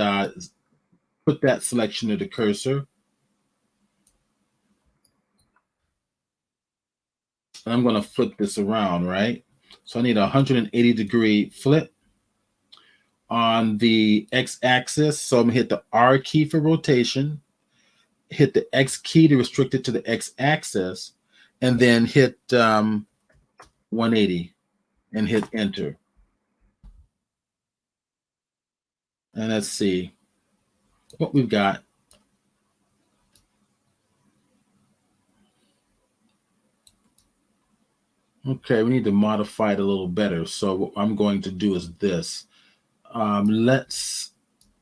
put that selection of the cursor. And I'm going to flip this around, right? So I need a 180-degree flip on the x-axis. So I'm going to hit the R key for rotation, hit the X key to restrict it to the x-axis, and then hit 180 and hit enter. And let's see what we've got. Okay, we need to modify it a little better. So what I'm going to do is this. Let's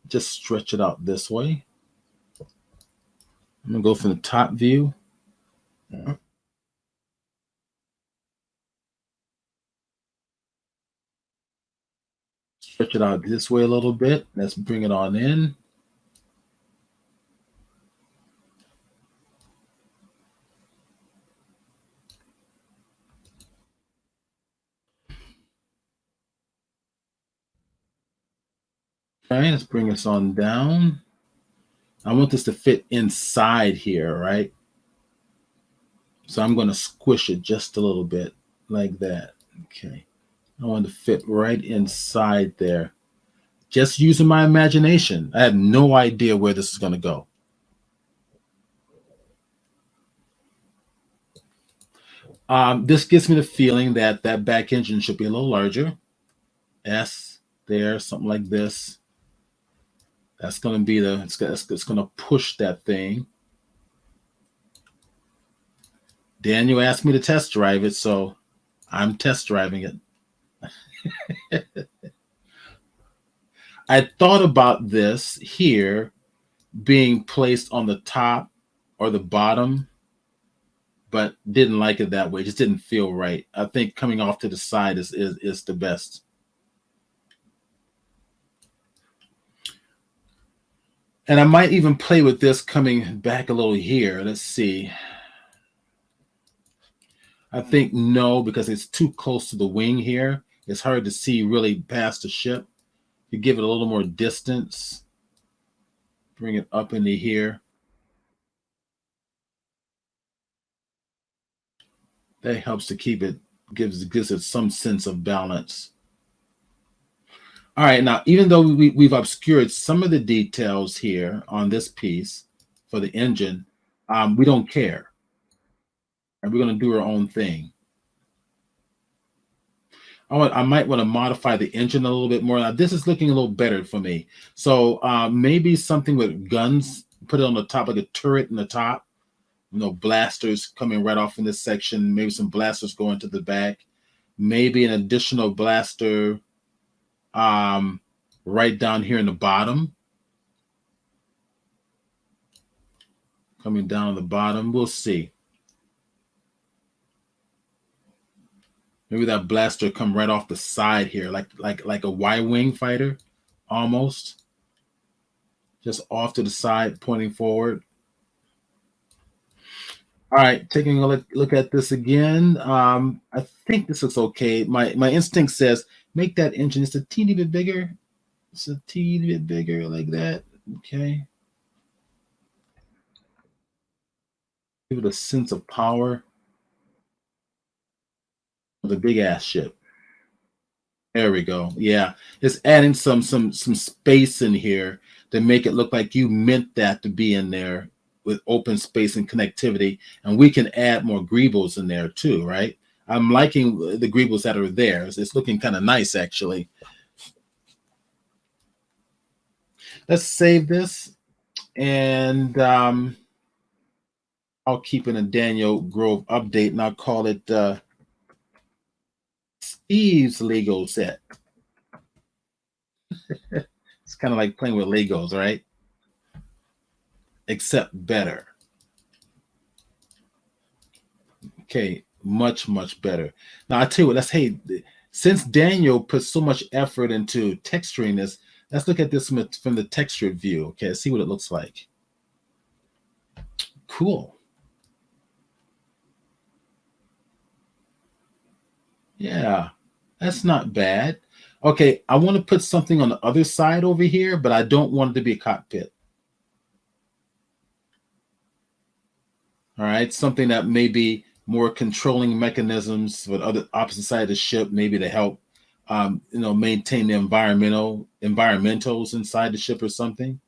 just stretch it out this way. I'm going to go from the top view. Stretch it out this way a little bit. Let's bring it on in. Okay, let's bring this on down. I want this to fit inside here, right? So I'm going to squish it just a little bit like that. Okay. I want to fit right inside there. Just using my imagination. I have no idea where this is going to go. This gives me the feeling that that back engine should be a little larger. S there, something like this. That's going to be it's going to push that thing. Daniel asked me to test drive it, so I'm test driving it. I thought about this here being placed on the top or the bottom, but didn't like it that way. It just didn't feel right. I think coming off to the side is the best. And I might even play with this coming back a little here. Let's see. I think no, because it's too close to the wing here. It's hard to see really past the ship. You give it a little more distance. Bring it up into here. That helps to keep it, gives it some sense of balance. All right, now, even though we've obscured some of the details here on this piece for the engine, we don't care. And we're going to do our own thing. I might want to modify the engine a little bit more. Now, this is looking a little better for me. So maybe something with guns, put it on the top, like a turret in the top. Blasters coming right off in this section. Maybe some blasters going to the back. Maybe an additional blaster right down here in the bottom. Coming down on the bottom. We'll see. Maybe that blaster come right off the side here, like a Y-wing fighter, almost. just off to the side, pointing forward. All right, taking a look at this again. I think this looks okay. My instinct says make that engine just a teeny bit bigger. It's a teeny bit bigger like that. Okay. Give it a sense of power. The big ass ship. There we go. Yeah, it's adding some space in here to make it look like you meant that to be in there with open space and connectivity. And we can add more greebles in there too, right? I'm liking the greebles that are there. It's looking kind of nice, actually. Let's save this, and I'll keep it a Daniel Grove update, and I'll call it Steve's Lego set. It's kind of like playing with Legos, right? Except better. Okay, much, much better. Now, I tell you what, since Daniel put so much effort into texturing this, let's look at this from the textured view. Okay, let's see what it looks like. Cool. Yeah, that's not bad. Okay, I want to put something on the other side over here, but I don't want it to be a cockpit. All right, something that may be more controlling mechanisms for the other opposite side of the ship, maybe to help, maintain the environmentals inside the ship or something.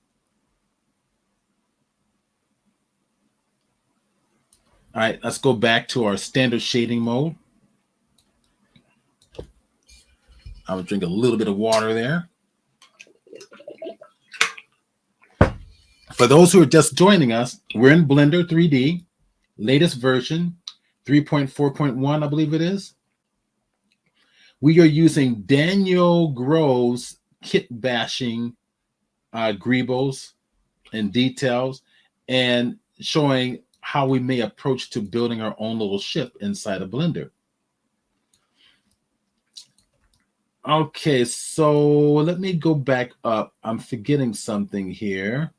All right, let's go back to our standard shading mode. I'm gonna drink a little bit of water there. For those who are just joining us, we're in Blender 3D, latest version, 3.4.1, I believe it is. We are using Daniel Grove's kit bashing greebles and details, and showing how we may approach to building our own little ship inside of Blender. Okay, so let me go back up. I'm forgetting something here.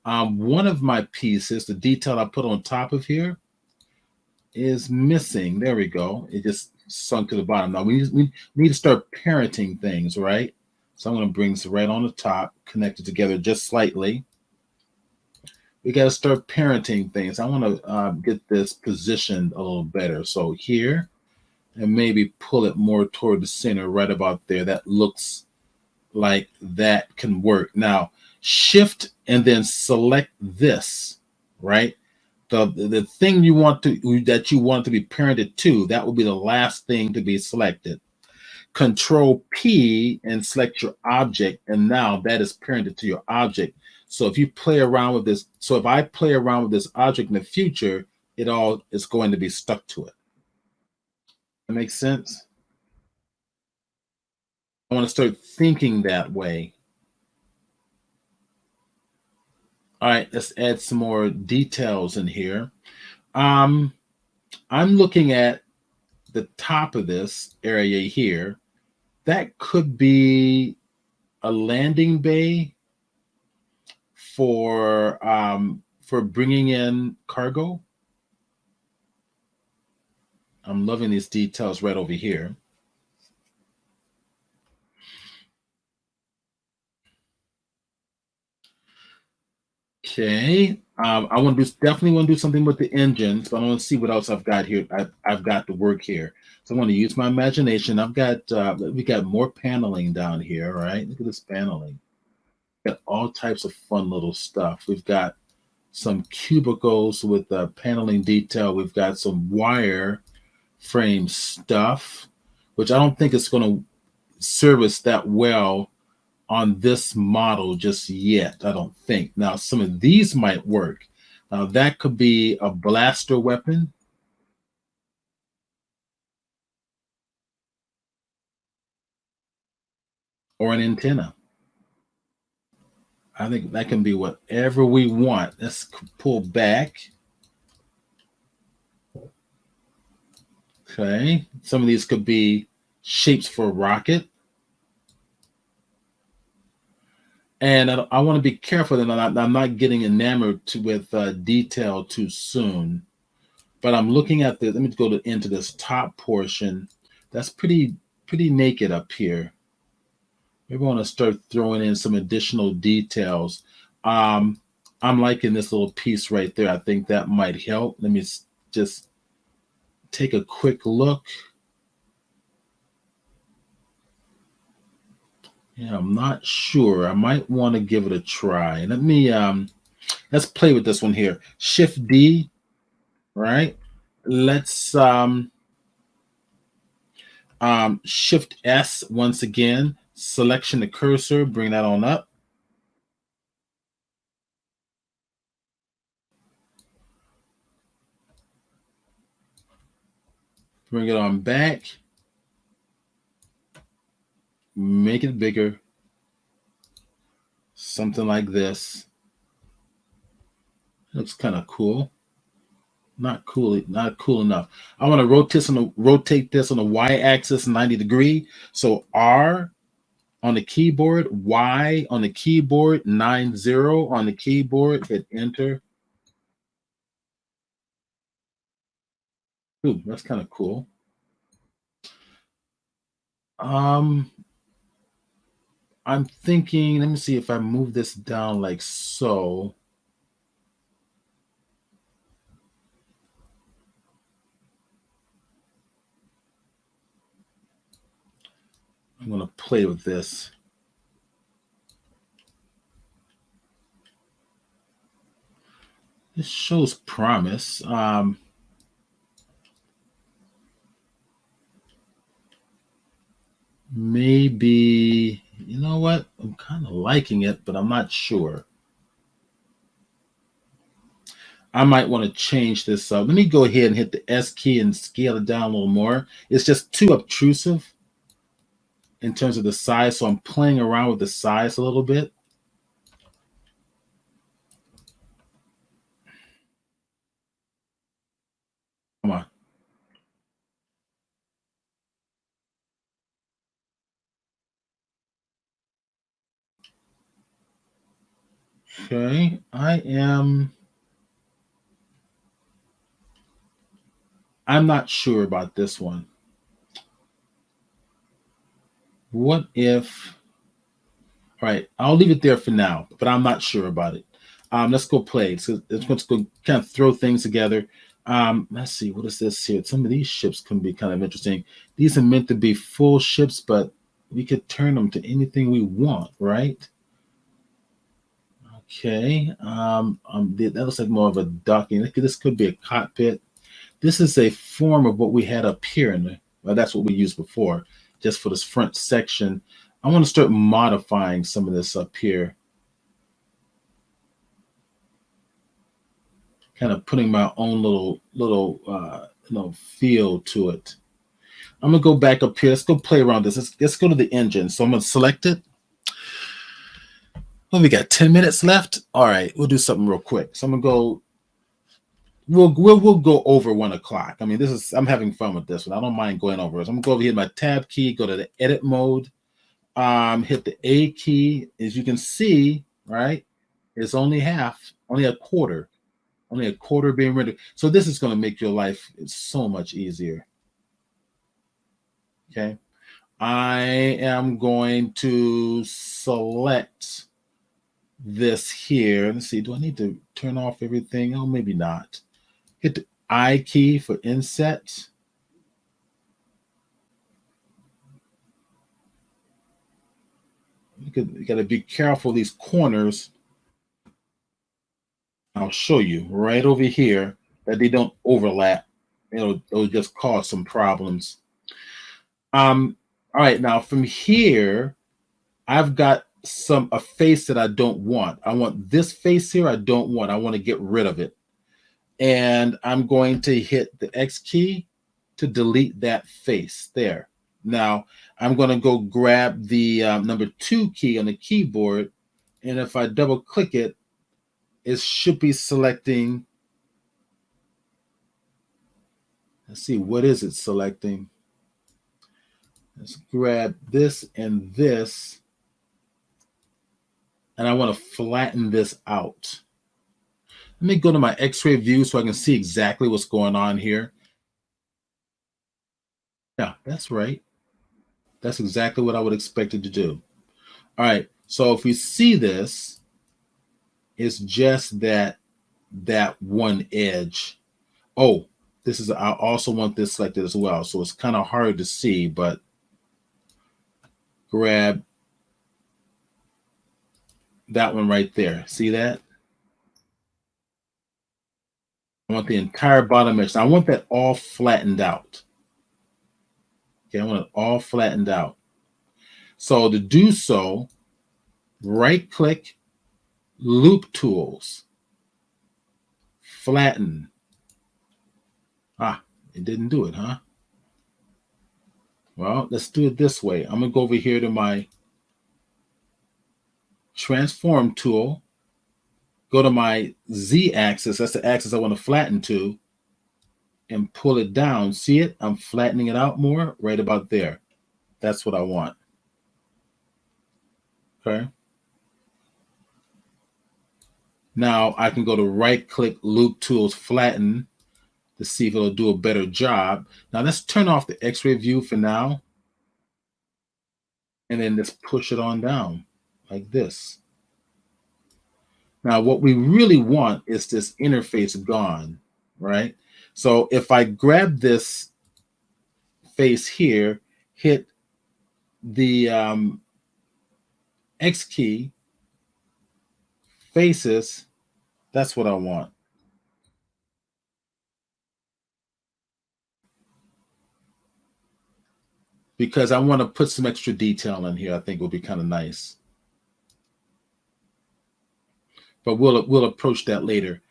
One of my pieces, the detail I put on top of here, is missing. There we go. It just sunk to the bottom. Now we need to start parenting things, right? So I'm going to bring this right on the top, connect it together just slightly. We got to start parenting things. I want to get this positioned a little better. So here, and maybe pull it more toward the center, right about there. That looks like that can work. Now, shift and then select this, right? The thing that you want to be parented to, that will be the last thing to be selected. Control P and select your object, and now that is parented to your object. So if you play around with this, so if I play around with this object in the future, it all is going to be stuck to it. That makes sense? I want to start thinking that way. All right, let's add some more details in here. I'm looking at the top of this area here. That could be a landing bay for bringing in cargo. I'm loving these details right over here. Okay, I want to definitely want to do something with the engines, but I want to see what else I've got here. I've got to work here, so I want to use my imagination. We got more paneling down here. Right, look at this paneling. Got all types of fun little stuff. We've got some cubicles with paneling detail. We've got some wire frame stuff, which I don't think it's going to service that well on this model just yet. I don't think. Now, some of these might work. Now, that could be a blaster weapon. Or an antenna. I think that can be whatever we want. Let's pull back. Okay. Some of these could be shapes for a rocket. And I want to be careful that I'm not getting enamored with detail too soon. But I'm looking at the. Let me go into this top portion. That's pretty naked up here. Maybe I want to start throwing in some additional details. Um, I'm liking this little piece right there. I think that might help. Let me just take a quick look. Yeah, I'm not sure. I might want to give it a try. Let me let's play with this one here. Shift D, right? Let's Shift S once again. Selection the cursor, bring that on up. Bring it on back. Make it bigger. Something like this. Looks kind of cool. Not cool enough. I want to rotate this on the y-axis 90 degree. So R on the keyboard, Y on the keyboard, 90 on the keyboard, hit enter. Ooh, that's kind of cool. I'm thinking, let me see if I move this down like so. I'm going to play with this. This shows promise. Maybe, you know what? I'm kind of liking it, but I'm not sure. I might want to change this up. Let me go ahead and hit the S key and scale it down a little more. It's just too obtrusive in terms of the size, so I'm playing around with the size a little bit. Come on. Okay, I'm not sure about this one. What if, all right, I'll leave it there for now, but I'm not sure about it. Let's go play. So let's go kind of throw things together. Let's see, what is this here? Some of these ships can be kind of interesting. These are meant to be full ships, but we could turn them to anything we want, right? Okay. That looks like more of a docking. This could be a cockpit. This is a form of what we had up here well, that's what we used before, just for this front section. I want to start modifying some of this up here. Kind of putting my own little feel to it. I'm gonna go back up here. Let's go play around this. Let's go to the engine. So I'm gonna select it. Well, we got 10 minutes left. All right, we'll do something real quick. So I'm gonna go. We'll go over 1 o'clock. I mean, I'm having fun with this one. I don't mind going over it. So I'm gonna go over here, my tab key, go to the edit mode. Hit the A key. As you can see, right, it's only a quarter being rendered. So this is going to make your life so much easier. Okay. I am going to select this here. Let's see. Do I need to turn off everything? Oh, maybe not. Hit the I key for inset. You got to be careful these corners. I'll show you right over here that they don't overlap. It'll just cause some problems. All right, now from here, I've got a face that I don't want. I want this face here. I don't want. I want to get rid of it. And I'm going to hit the X key to delete that face there. Now I'm going to go grab the number 2 key on the keyboard. And if I double click it, it should be selecting. Let's see, what is it selecting? Let's grab this and this. and I want to flatten this out. Let me go to my X-ray view so I can see exactly what's going on here. Yeah, that's right. That's exactly what I would expect it to do. All right, so if we see this, it's just that one edge. Oh, this is, I also want this selected as well. So it's kind of hard to see, but grab that one right there. See that? I want the entire bottom edge. Now I want that all flattened out. Okay, I want it all flattened out. So to do so, right click, loop tools, flatten. Ah, it didn't do it, huh? Well, let's do it this way. I'm gonna go over here to my transform tool, go to my Z axis, that's the axis I want to flatten to, and pull it down. See it? I'm flattening it out more right about there. That's what I want. Okay. Now I can go to right click, loop tools, flatten to see if it'll do a better job. Now let's turn off the X-ray view for now. And then just push it on down like this. Now, what we really want is this interface gone, right? So if I grab this face here, hit the X key, faces, that's what I want. Because I want to put some extra detail in here, I think will be kind of nice. But we'll approach that later.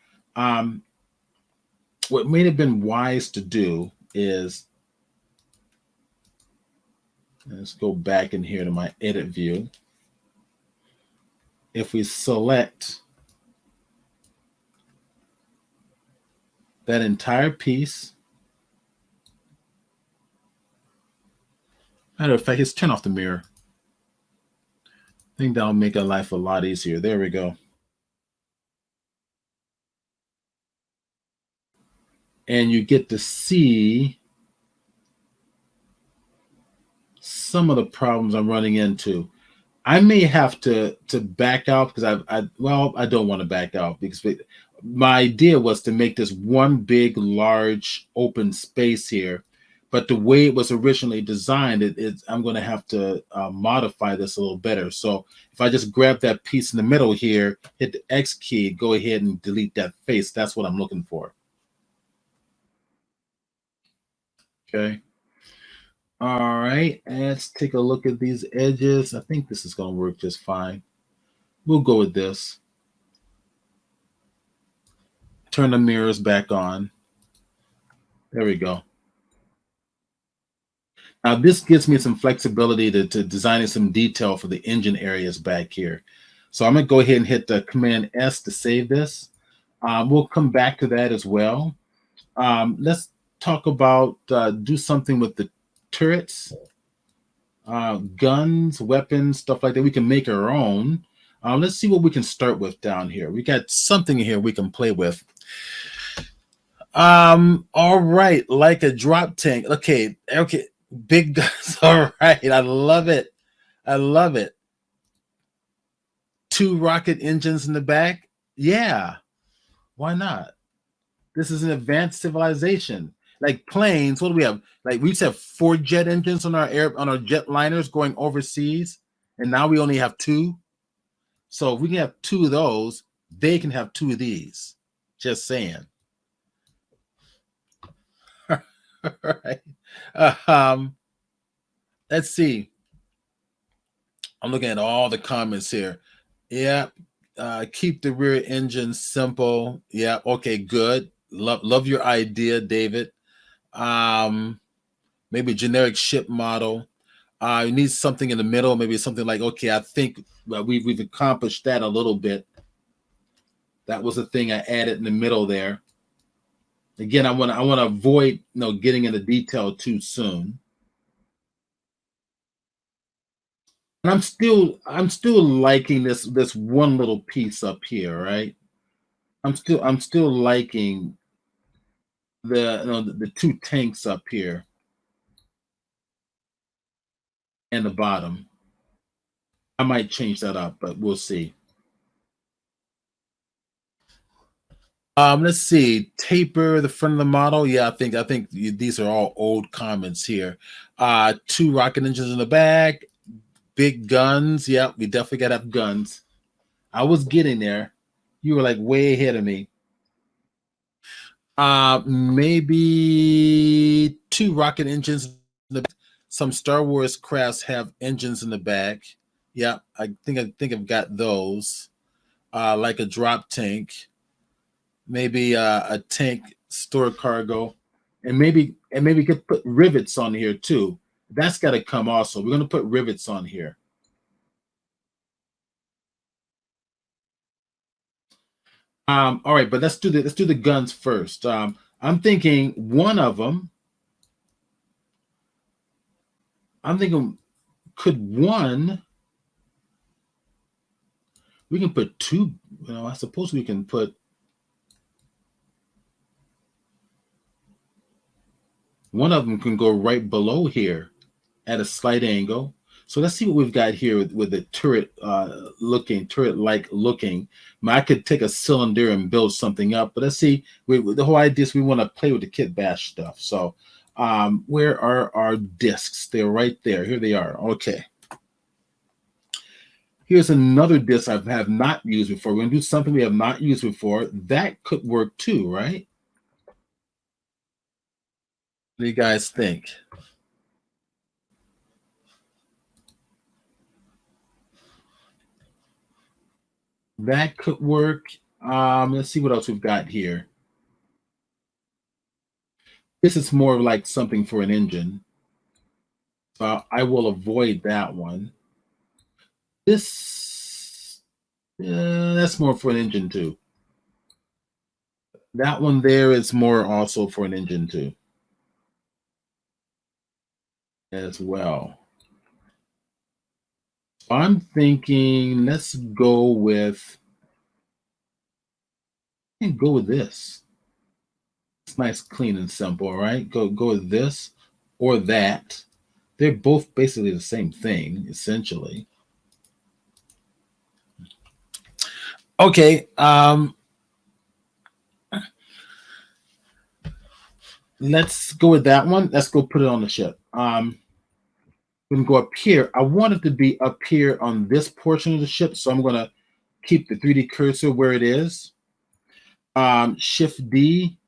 What may have been wise to do is, let's go back in here to my edit view. If we select that entire piece, matter of fact, let's turn off the mirror. I think that'll make our life a lot easier. There we go. And you get to see some of the problems I'm running into. I may have to back out because I don't want to back out because my idea was to make this one big, large open space here. But the way it was originally designed, I'm going to have to modify this a little better. So if I just grab that piece in the middle here, hit the X key, go ahead and delete that face. That's what I'm looking for. Okay. All right. Let's take a look at these edges. I think this is going to work just fine. We'll go with this. Turn the mirrors back on. There we go. Now this gives me some flexibility to designing some detail for the engine areas back here. So I'm going to go ahead and hit the Command S to save this. We'll come back to that as well. Let's talk about do something with the turrets, guns, weapons, stuff like that. We can make our own. Let's see what we can start with down here. We got something here we can play with. All right, like a drop tank. Okay. Big guns. All right. I love it. I love it. 2 rocket engines in the back. Yeah. Why not? This is an advanced civilization. Like planes, what do we have? Like we used to have 4 jet engines on our jet liners going overseas, and now we only have 2. So if we can have 2 of those, they can have 2 of these. Just saying. All right. Let's see. I'm looking at all the comments here. Yeah. Keep the rear engine simple. Yeah. Okay. Good. Love your idea, David. Maybe generic ship model. You need something in the middle. Maybe something like, okay, I think we've accomplished that a little bit. That was the thing I added in the middle there. Again, I want to avoid getting into detail too soon. And I'm still liking this one little piece up here, right? I'm still liking the two tanks up here and the bottom. I might change that up, but we'll see. Let's see. Taper the front of the model. Yeah, I think these are all old comments here. Two rocket engines in the back, big guns. Yep, we definitely gotta have guns. I was getting there. You were like way ahead of me. Maybe two rocket engines in the back. Some Star Wars crafts have engines in the back. Yep, I think I've got those. Like a drop tank, maybe a tank store cargo, and maybe could put rivets on here too. That's got to come also. We're gonna put rivets on here. All right, but let's do the guns first. I'm thinking one of them. I'm thinking could one we can put two. I suppose we can put one of them can go right below here at a slight angle. So let's see what we've got here with the turret-like looking. I could take a cylinder and build something up, but let's see. The whole idea is we want to play with the kit bash stuff. So where are our discs? They're right there. Here they are. Okay. Here's another disc I have not used before. We're going to do something we have not used before. That could work too, right? What do you guys think? That could work. Let's see what else we've got here. This is more like something for an engine. So I will avoid that one. This, that's more for an engine too. That one there is more also for an engine too, as well. So I'm thinking let's go with this. It's nice, clean, and simple. All right, go with this or that. They're both basically the same thing, essentially. Okay. Let's go with that one. Let's go put it on the ship. We can go up here. I want it to be up here on this portion of the ship, so I'm going to keep the 3D cursor where it is. Shift D,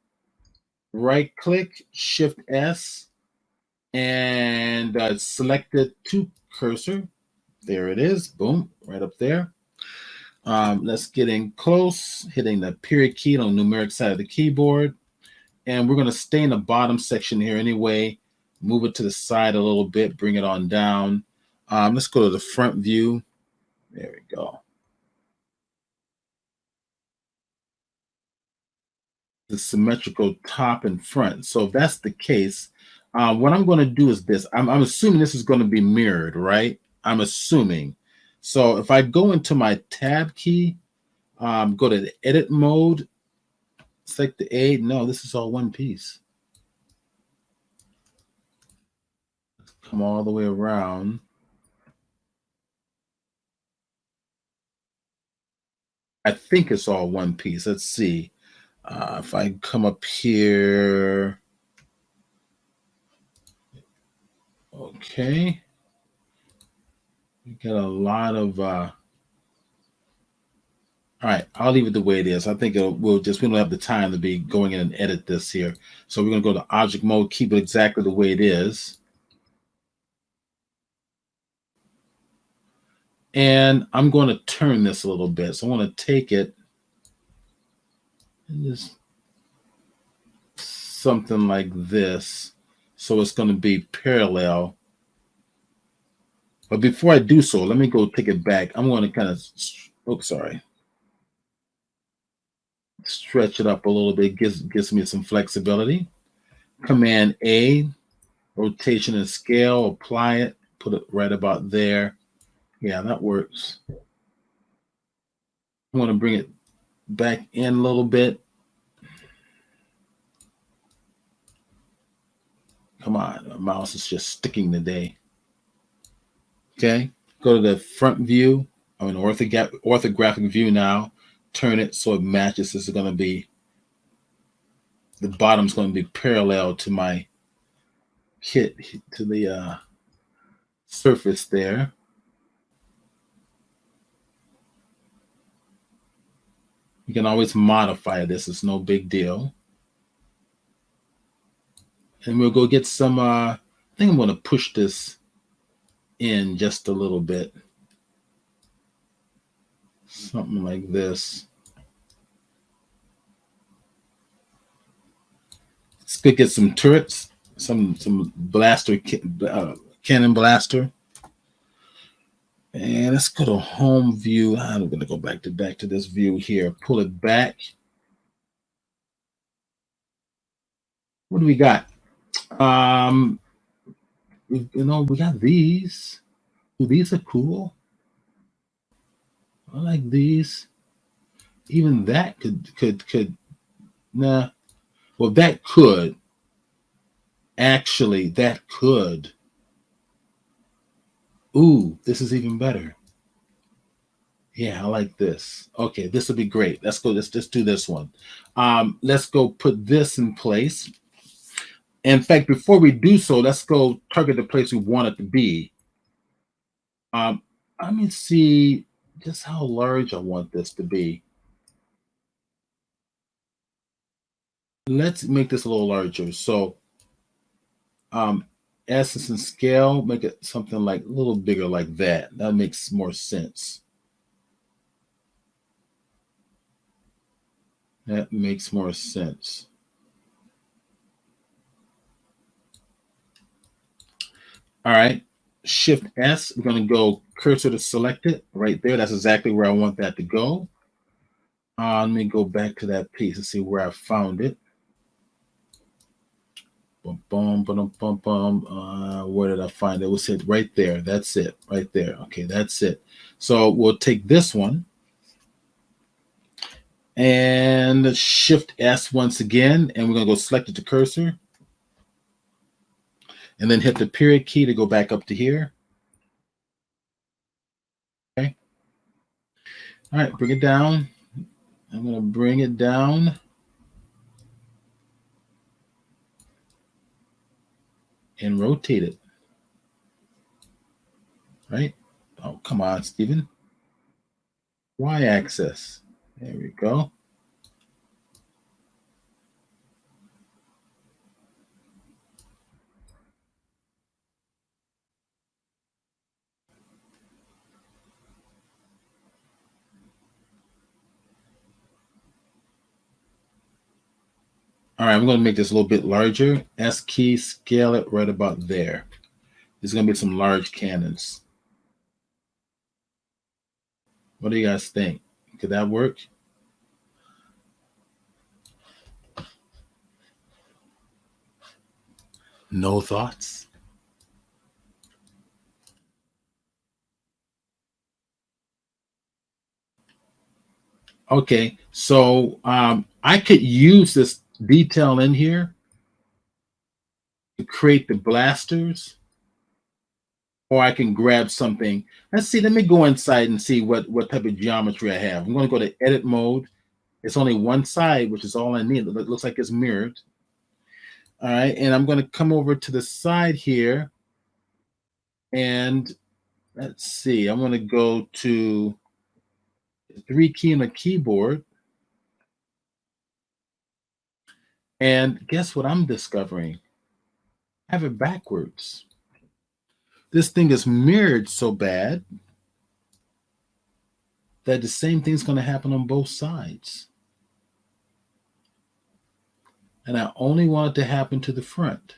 right click, Shift S, and select the to cursor. There it is. Boom, right up there. Let's get in close, hitting the period key on the numeric side of the keyboard. And we're going to stay in the bottom section here anyway. Move it to the side a little bit, bring it on down. Let's go to the front view. There we go. The symmetrical top and front. So if that's the case, what I'm going to do is this. I'm assuming this is going to be mirrored, right? I'm assuming. So if I go into my tab key, go to the edit mode, select the A. No, this is all one piece. Come all the way around. I think it's all one piece. Let's see. If I come up here, okay. We got a lot of. All right, I'll leave it the way it is. I think we don't have the time to be going in and edit this here. So we're gonna go to object mode, keep it exactly the way it is. And I'm going to turn this a little bit. So I want to take it and just something like this. So it's going to be parallel. But before I do so, let me go take it back. I'm going to kind of, stretch it up a little bit. Gives me some flexibility. Command A, rotation and scale, apply it, put it right about there. Yeah, that works. I want to bring it back in a little bit. Come on, my mouse is just sticking today. Okay, go to the front view. I'm in orthographic view now. Turn it so it matches. This is going to be, the bottom's going to be parallel to my kit, to the surface there. You can always modify this. It's no big deal. And we'll go get some, I think I'm going to push this in just a little bit. Something like this. Let's go get some turrets, some blaster, cannon blaster. And let's go to home view. I'm going to go back to this view here. Pull it back. What do we got? We got these. Ooh, these are cool. I like these. Even that could nah. Well, that could actually, that could. Ooh, this is even better. Yeah, I like this. Okay, this will be great. Let's go. Let's just do this one. Let's go put this in place. In fact, before we do so, let's go target the place we want it to be. Let me see just how large I want this to be. Let's make this a little larger. So, essence and scale, make it something like a little bigger like that. That makes more sense. That makes more sense. All right. Shift S. We're going to go cursor to select it right there. That's exactly where I want that to go. Let me go back to that piece and see where I found it. Boom, boom, boom, boom, boom. Where did I find it? It was it right there. That's it right there. Okay, that's it. So we'll take this one and Shift S once again, and we're going to go select it to cursor. And then hit the period key to go back up to here. Okay. All right, bring it down. I'm going to bring it down. And rotate it. Right? Oh, come on, Steven. Y-axis. There we go. All right, I'm going to make this a little bit larger. S key, scale it right about there. There's going to be some large cannons. What do you guys think? Could that work? No thoughts? Okay, so I could use this detail in here to create the blasters, or I can grab something. Let's see, let me go inside and see what type of geometry I have. I'm going to go to edit mode. It's only one side, which is all I need. It looks like it's mirrored. All right, and I'm going to come over to the side here, and let's see. I'm going to go to 3 key on the keyboard, and guess what I'm discovering? I have it backwards. This thing is mirrored so bad that the same thing's going to happen on both sides. And I only want it to happen to the front.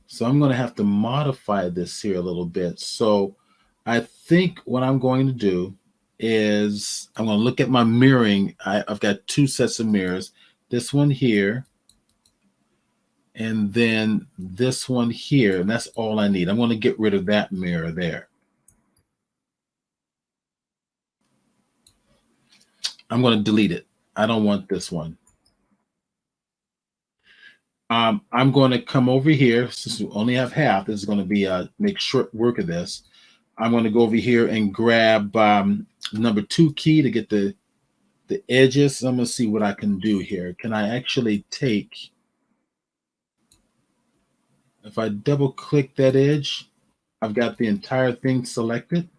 So I'm going to have to modify this here a little bit. So I think what I'm going to do is I'm going to look at my mirroring. I've got 2 sets of mirrors. This one here And then this one here, and that's all I need. I'm going to get rid of that mirror there. I'm going to delete it. I don't want this one. I'm going to come over here. Since we only have half, this is going to be make short work of this. I'm going to go over here and grab number 2 key to get the edges. I'm going to see what I can do here. Can I actually take, if I double click that edge, I've got the entire thing selected.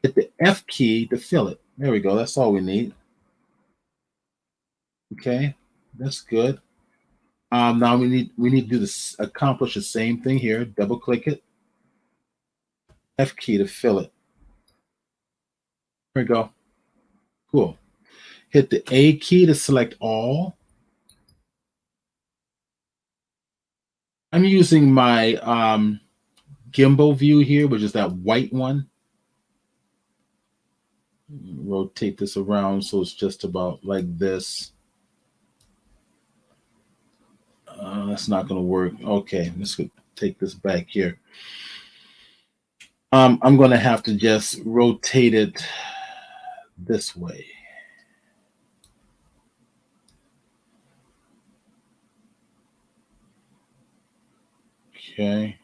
Hit the F key to fill it. There we go. That's all we need. Okay, that's good. Now we need to do this, accomplish the same thing here. Double click it. F key to fill it. There we go. Cool. Hit the A key to select all. I'm using my gimbal view here, which is that white one. Rotate this around so it's just about like this. That's not going to work. Okay, let's take this back here. I'm going to have to just rotate it this way. Okay.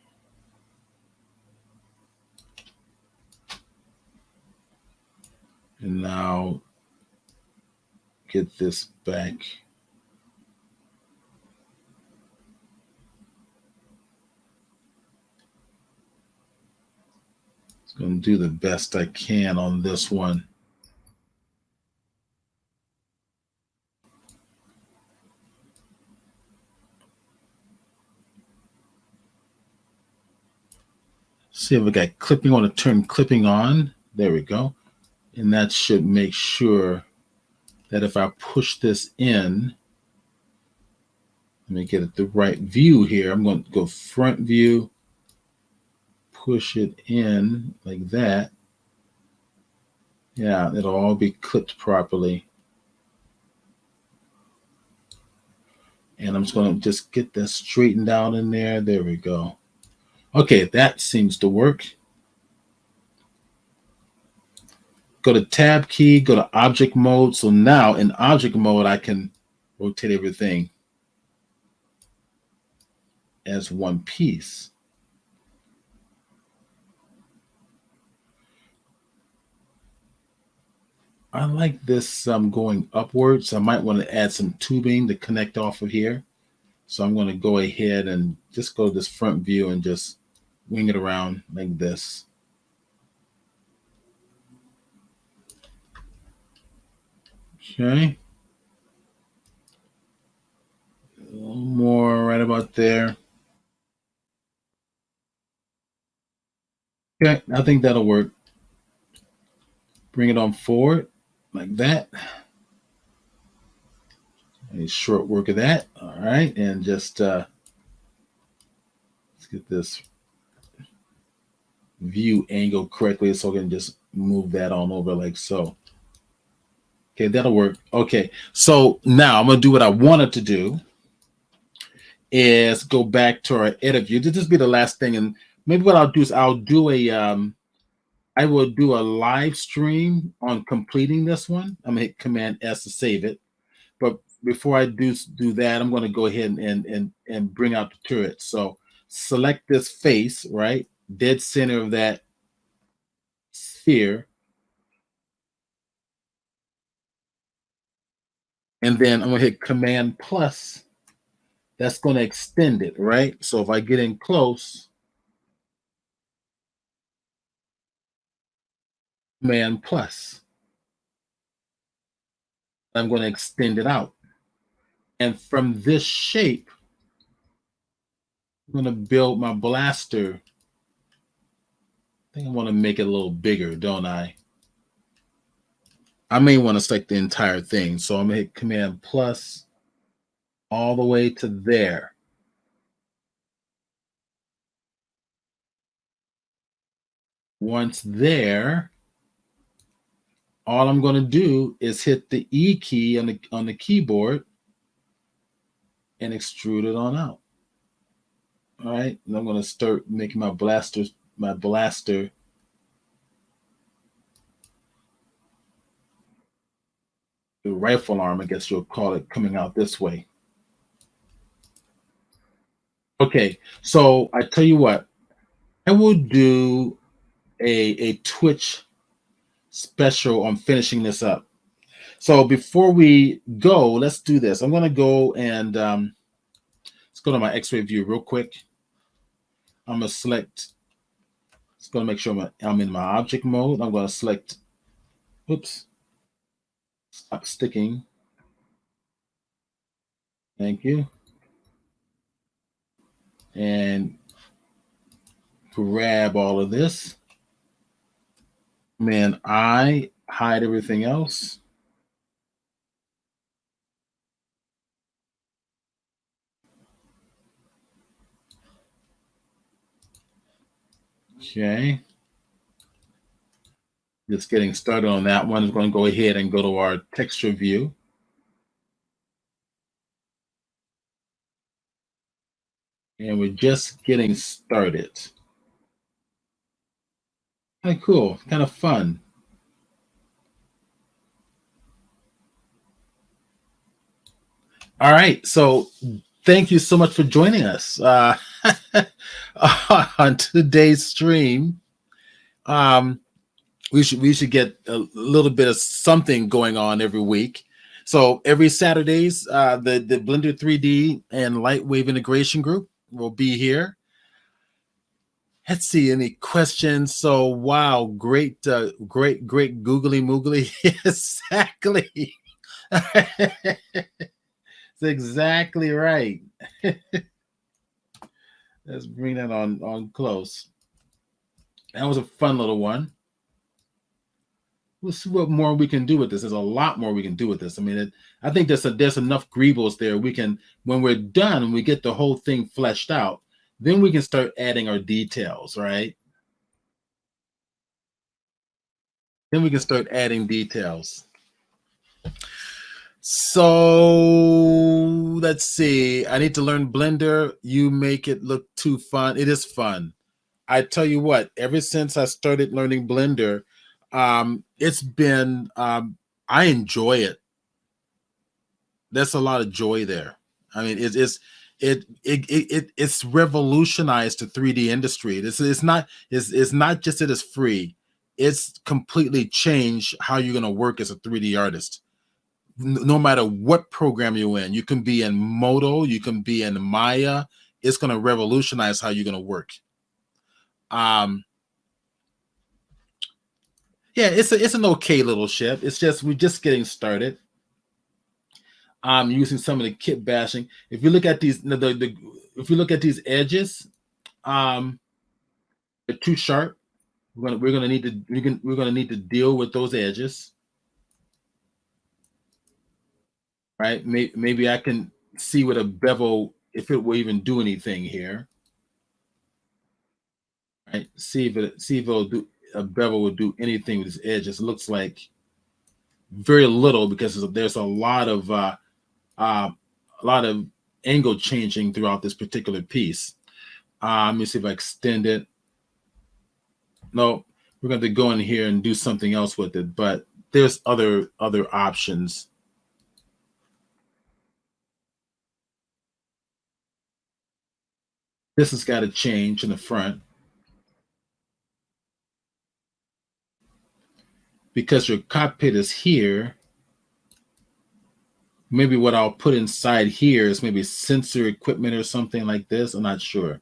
And now get this back. It's going to do the best I can on this one. See if we got clipping. I want to turn clipping on. There we go. And that should make sure that if I push this in, let me get it the right view here. I'm going to go front view, push it in like that. Yeah, it'll all be clipped properly. And I'm just going to just get that straightened out in there. There we go. Okay, that seems to work. Go to tab key, go to object mode. So now in object mode, I can rotate everything as one piece. I like this going upwards. I might want to add some tubing to connect off of here. So I'm going to go ahead and just go to this front view and just wing it around like this. Okay. A little more right about there. Okay, I think that'll work. Bring it on forward like that. A short work of that. All right, and just let's get this view angle correctly so I can just move that on over like so. Okay, that'll work. Okay, so now I'm gonna do what I wanted to do is go back to our edit view. This will be the last thing, and maybe what I'll do is I'll do a I will do a live stream on completing this one. I'm gonna hit Command S to save it. But before I do that, I'm gonna go ahead and bring out the turret. So select this face, right? Dead center of that sphere. And then I'm gonna hit Command plus. That's gonna extend it, right? So if I get in close, Command plus. I'm going to extend it out. And from this shape, I'm going to build my blaster. I think I want to make it a little bigger, don't I? I may want to select the entire thing. So I'm going to hit Command plus all the way to there. Once there, all I'm going to do is hit the E key on the keyboard and extrude it on out. All right, and I'm going to start making my blaster, the rifle arm, I guess you'll call it, coming out this way. Okay, so I tell you what, I will do a Twitch special on finishing this up. So before we go, let's do this. I'm going to go and let's go to my X-ray view real quick. I'm going to select. It's going to make sure I'm in my object mode. I'm going to select. Oops. Stop sticking. Thank you. And grab all of this. Man, I hide everything else. Okay. Just getting started on that one. I'm going to go ahead and go to our texture view. And we're just getting started. Kind of cool, kind of fun. All right, so thank you so much for joining us on today's stream. We should get a little bit of something going on every week. So every Saturdays, the Blender 3D and Lightwave integration group will be here. Let's see, any questions? So wow, great googly moogly. Exactly. That's exactly right. Let's bring that on close. That was a fun little one. We'll see what more we can do with this. There's a lot more we can do with this. I mean, I think there's enough greebles there. We can, when we're done and we get the whole thing fleshed out, then we can start adding our details, right? Then we can start adding details. So let's see. I need to learn Blender. You make it look too fun. It is fun. I tell you what, ever since I started learning Blender, it's been, I enjoy it. There's a lot of joy there. I mean, it's revolutionized the 3D industry. It's not just that it's free. It's completely changed how you're going to work as a 3D artist. No matter what program you're in, you can be in Modo, you can be in Maya. It's going to revolutionize how you're going to work. Yeah, it's an okay little ship. It's just we're just getting started. Using some of the kit bashing. If you look at these, if you look at these edges, they're too sharp. We're gonna need to deal with those edges, right? Maybe I can see what a bevel, if it will even do anything here, right? See if it'll do, a bevel will do anything with this edges. It looks like very little because there's a lot of angle changing throughout this particular piece. Let me see if I extend it. No, we're going to go in here and do something else with it, but there's other options. This has got to change in the front because your cockpit is here. Maybe what I'll put inside here is maybe sensor equipment or something like this. I'm not sure.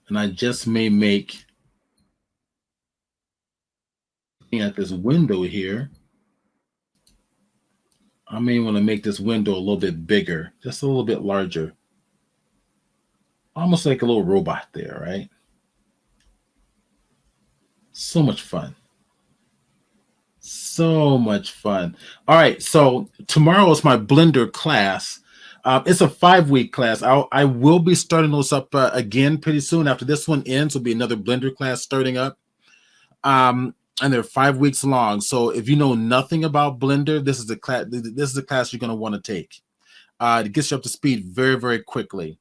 And I just may make, looking at this window here, I may want to make this window a little bit bigger, just a little bit larger. Almost like a little robot there, right? So much fun. So much fun. All right, so tomorrow is my Blender class. It's a 5-week class. I will be starting those up again pretty soon. After this one ends, will be another Blender class starting up. And they're 5 weeks long. So if you know nothing about Blender, this is the class. This is the class you're going to want to take. It gets you up to speed very, very quickly.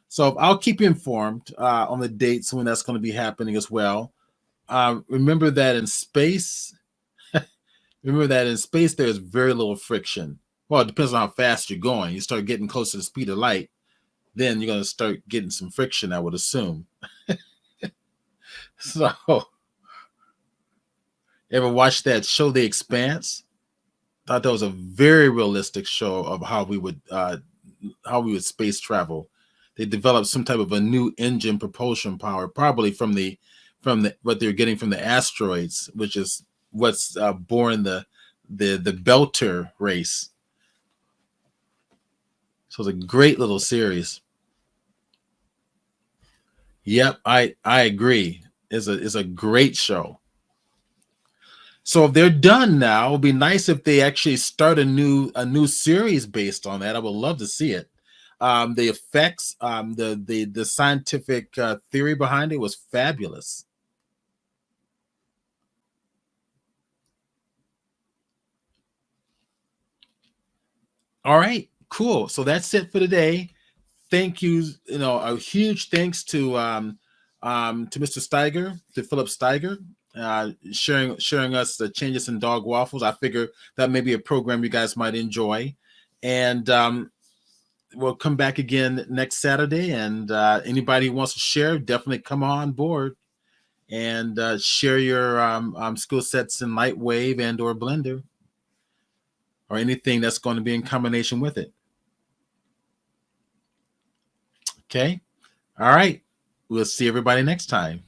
So I'll keep you informed on the dates when that's going to be happening as well. Remember that in space, there's very little friction. Well, it depends on how fast you're going. You start getting close to the speed of light, then you're going to start getting some friction, I would assume. So, ever watched that show, The Expanse? Thought that was a very realistic show of how we would space travel. They developed some type of a new engine propulsion power, probably from what they're getting from the asteroids, which is what's born the Belter race. So it's a great little series. Yep, I agree. It's a great show. So if they're done now, it would be nice if they actually start a new series based on that. I would love to see it. The effects, the scientific theory behind it was fabulous. All right, cool. So that's it for today. Thank you. A huge thanks to Mr. Steiger, to Philip Steiger, sharing us the changes in dog waffles. I figure that may be a program you guys might enjoy, and we'll come back again next Saturday. And anybody who wants to share, definitely come on board and share your skill sets in Lightwave and or Blender, or anything that's going to be in combination with it. Okay. All right. We'll see everybody next time.